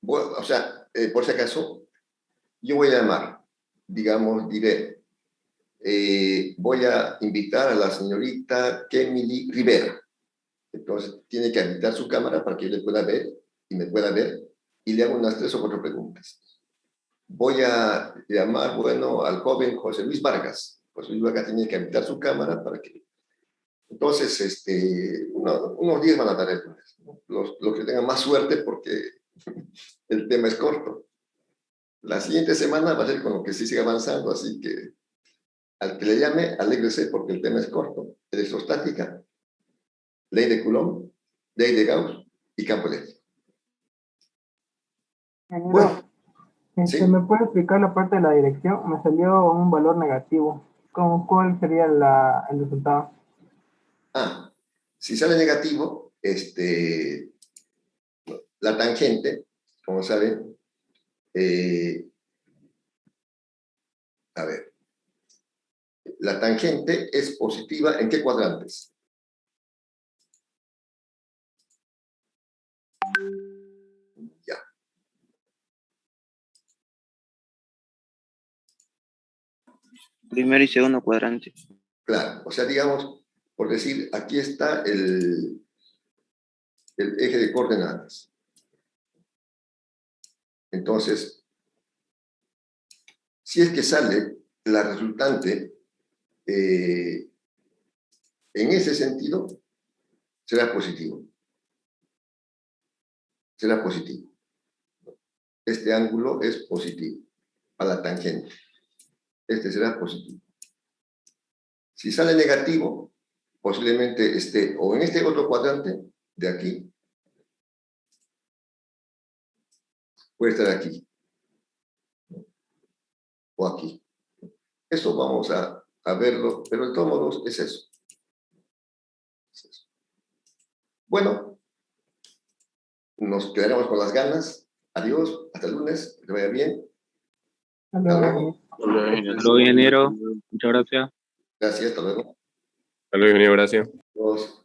Speaker 4: o sea, por si acaso, yo voy a llamar, digamos, diré, voy a invitar a la señorita Kemily Rivera. Entonces, tiene que habilitar su cámara para que yo le pueda ver y me pueda ver, y le hago unas 3 o 4 preguntas. Voy a llamar, bueno, al joven José Luis Vargas. José Luis Vargas tiene que habilitar su cámara para que... Entonces, unos 10 van a dar el lunes, ¿no? Los que tengan más suerte, porque el tema es corto. La siguiente semana va a ser con lo que sí sigue avanzando, así que al que le llame, alégrese porque el tema es corto. Electrostática, ley de Coulomb, ley de Gauss y campo eléctrico.
Speaker 8: Bueno,
Speaker 4: ¿sí?
Speaker 8: ¿me puede explicar la parte de la dirección? Me salió un valor negativo. ¿Cuál sería el resultado?
Speaker 4: Si sale negativo, la tangente, como saben, a ver, la tangente es positiva ¿en qué cuadrantes? Ya.
Speaker 12: Primero y segundo cuadrante.
Speaker 4: Claro, o sea, digamos, por decir, aquí está el eje de coordenadas. Entonces, si es que sale la resultante en ese sentido, será positivo. Será positivo. Este ángulo es positivo a la tangente. Este será positivo. Si sale negativo, posiblemente esté o en este otro cuadrante de aquí, puede estar aquí, o aquí. Eso vamos a verlo, pero de todos modos es eso. Bueno, nos quedaremos con las ganas. Adiós, hasta el lunes, que te vaya bien. Hasta luego.
Speaker 11: Hasta luego, ingeniero. Muchas gracias.
Speaker 4: Gracias, hasta luego.
Speaker 13: Hasta luego, ingeniero, gracias.
Speaker 4: Adiós.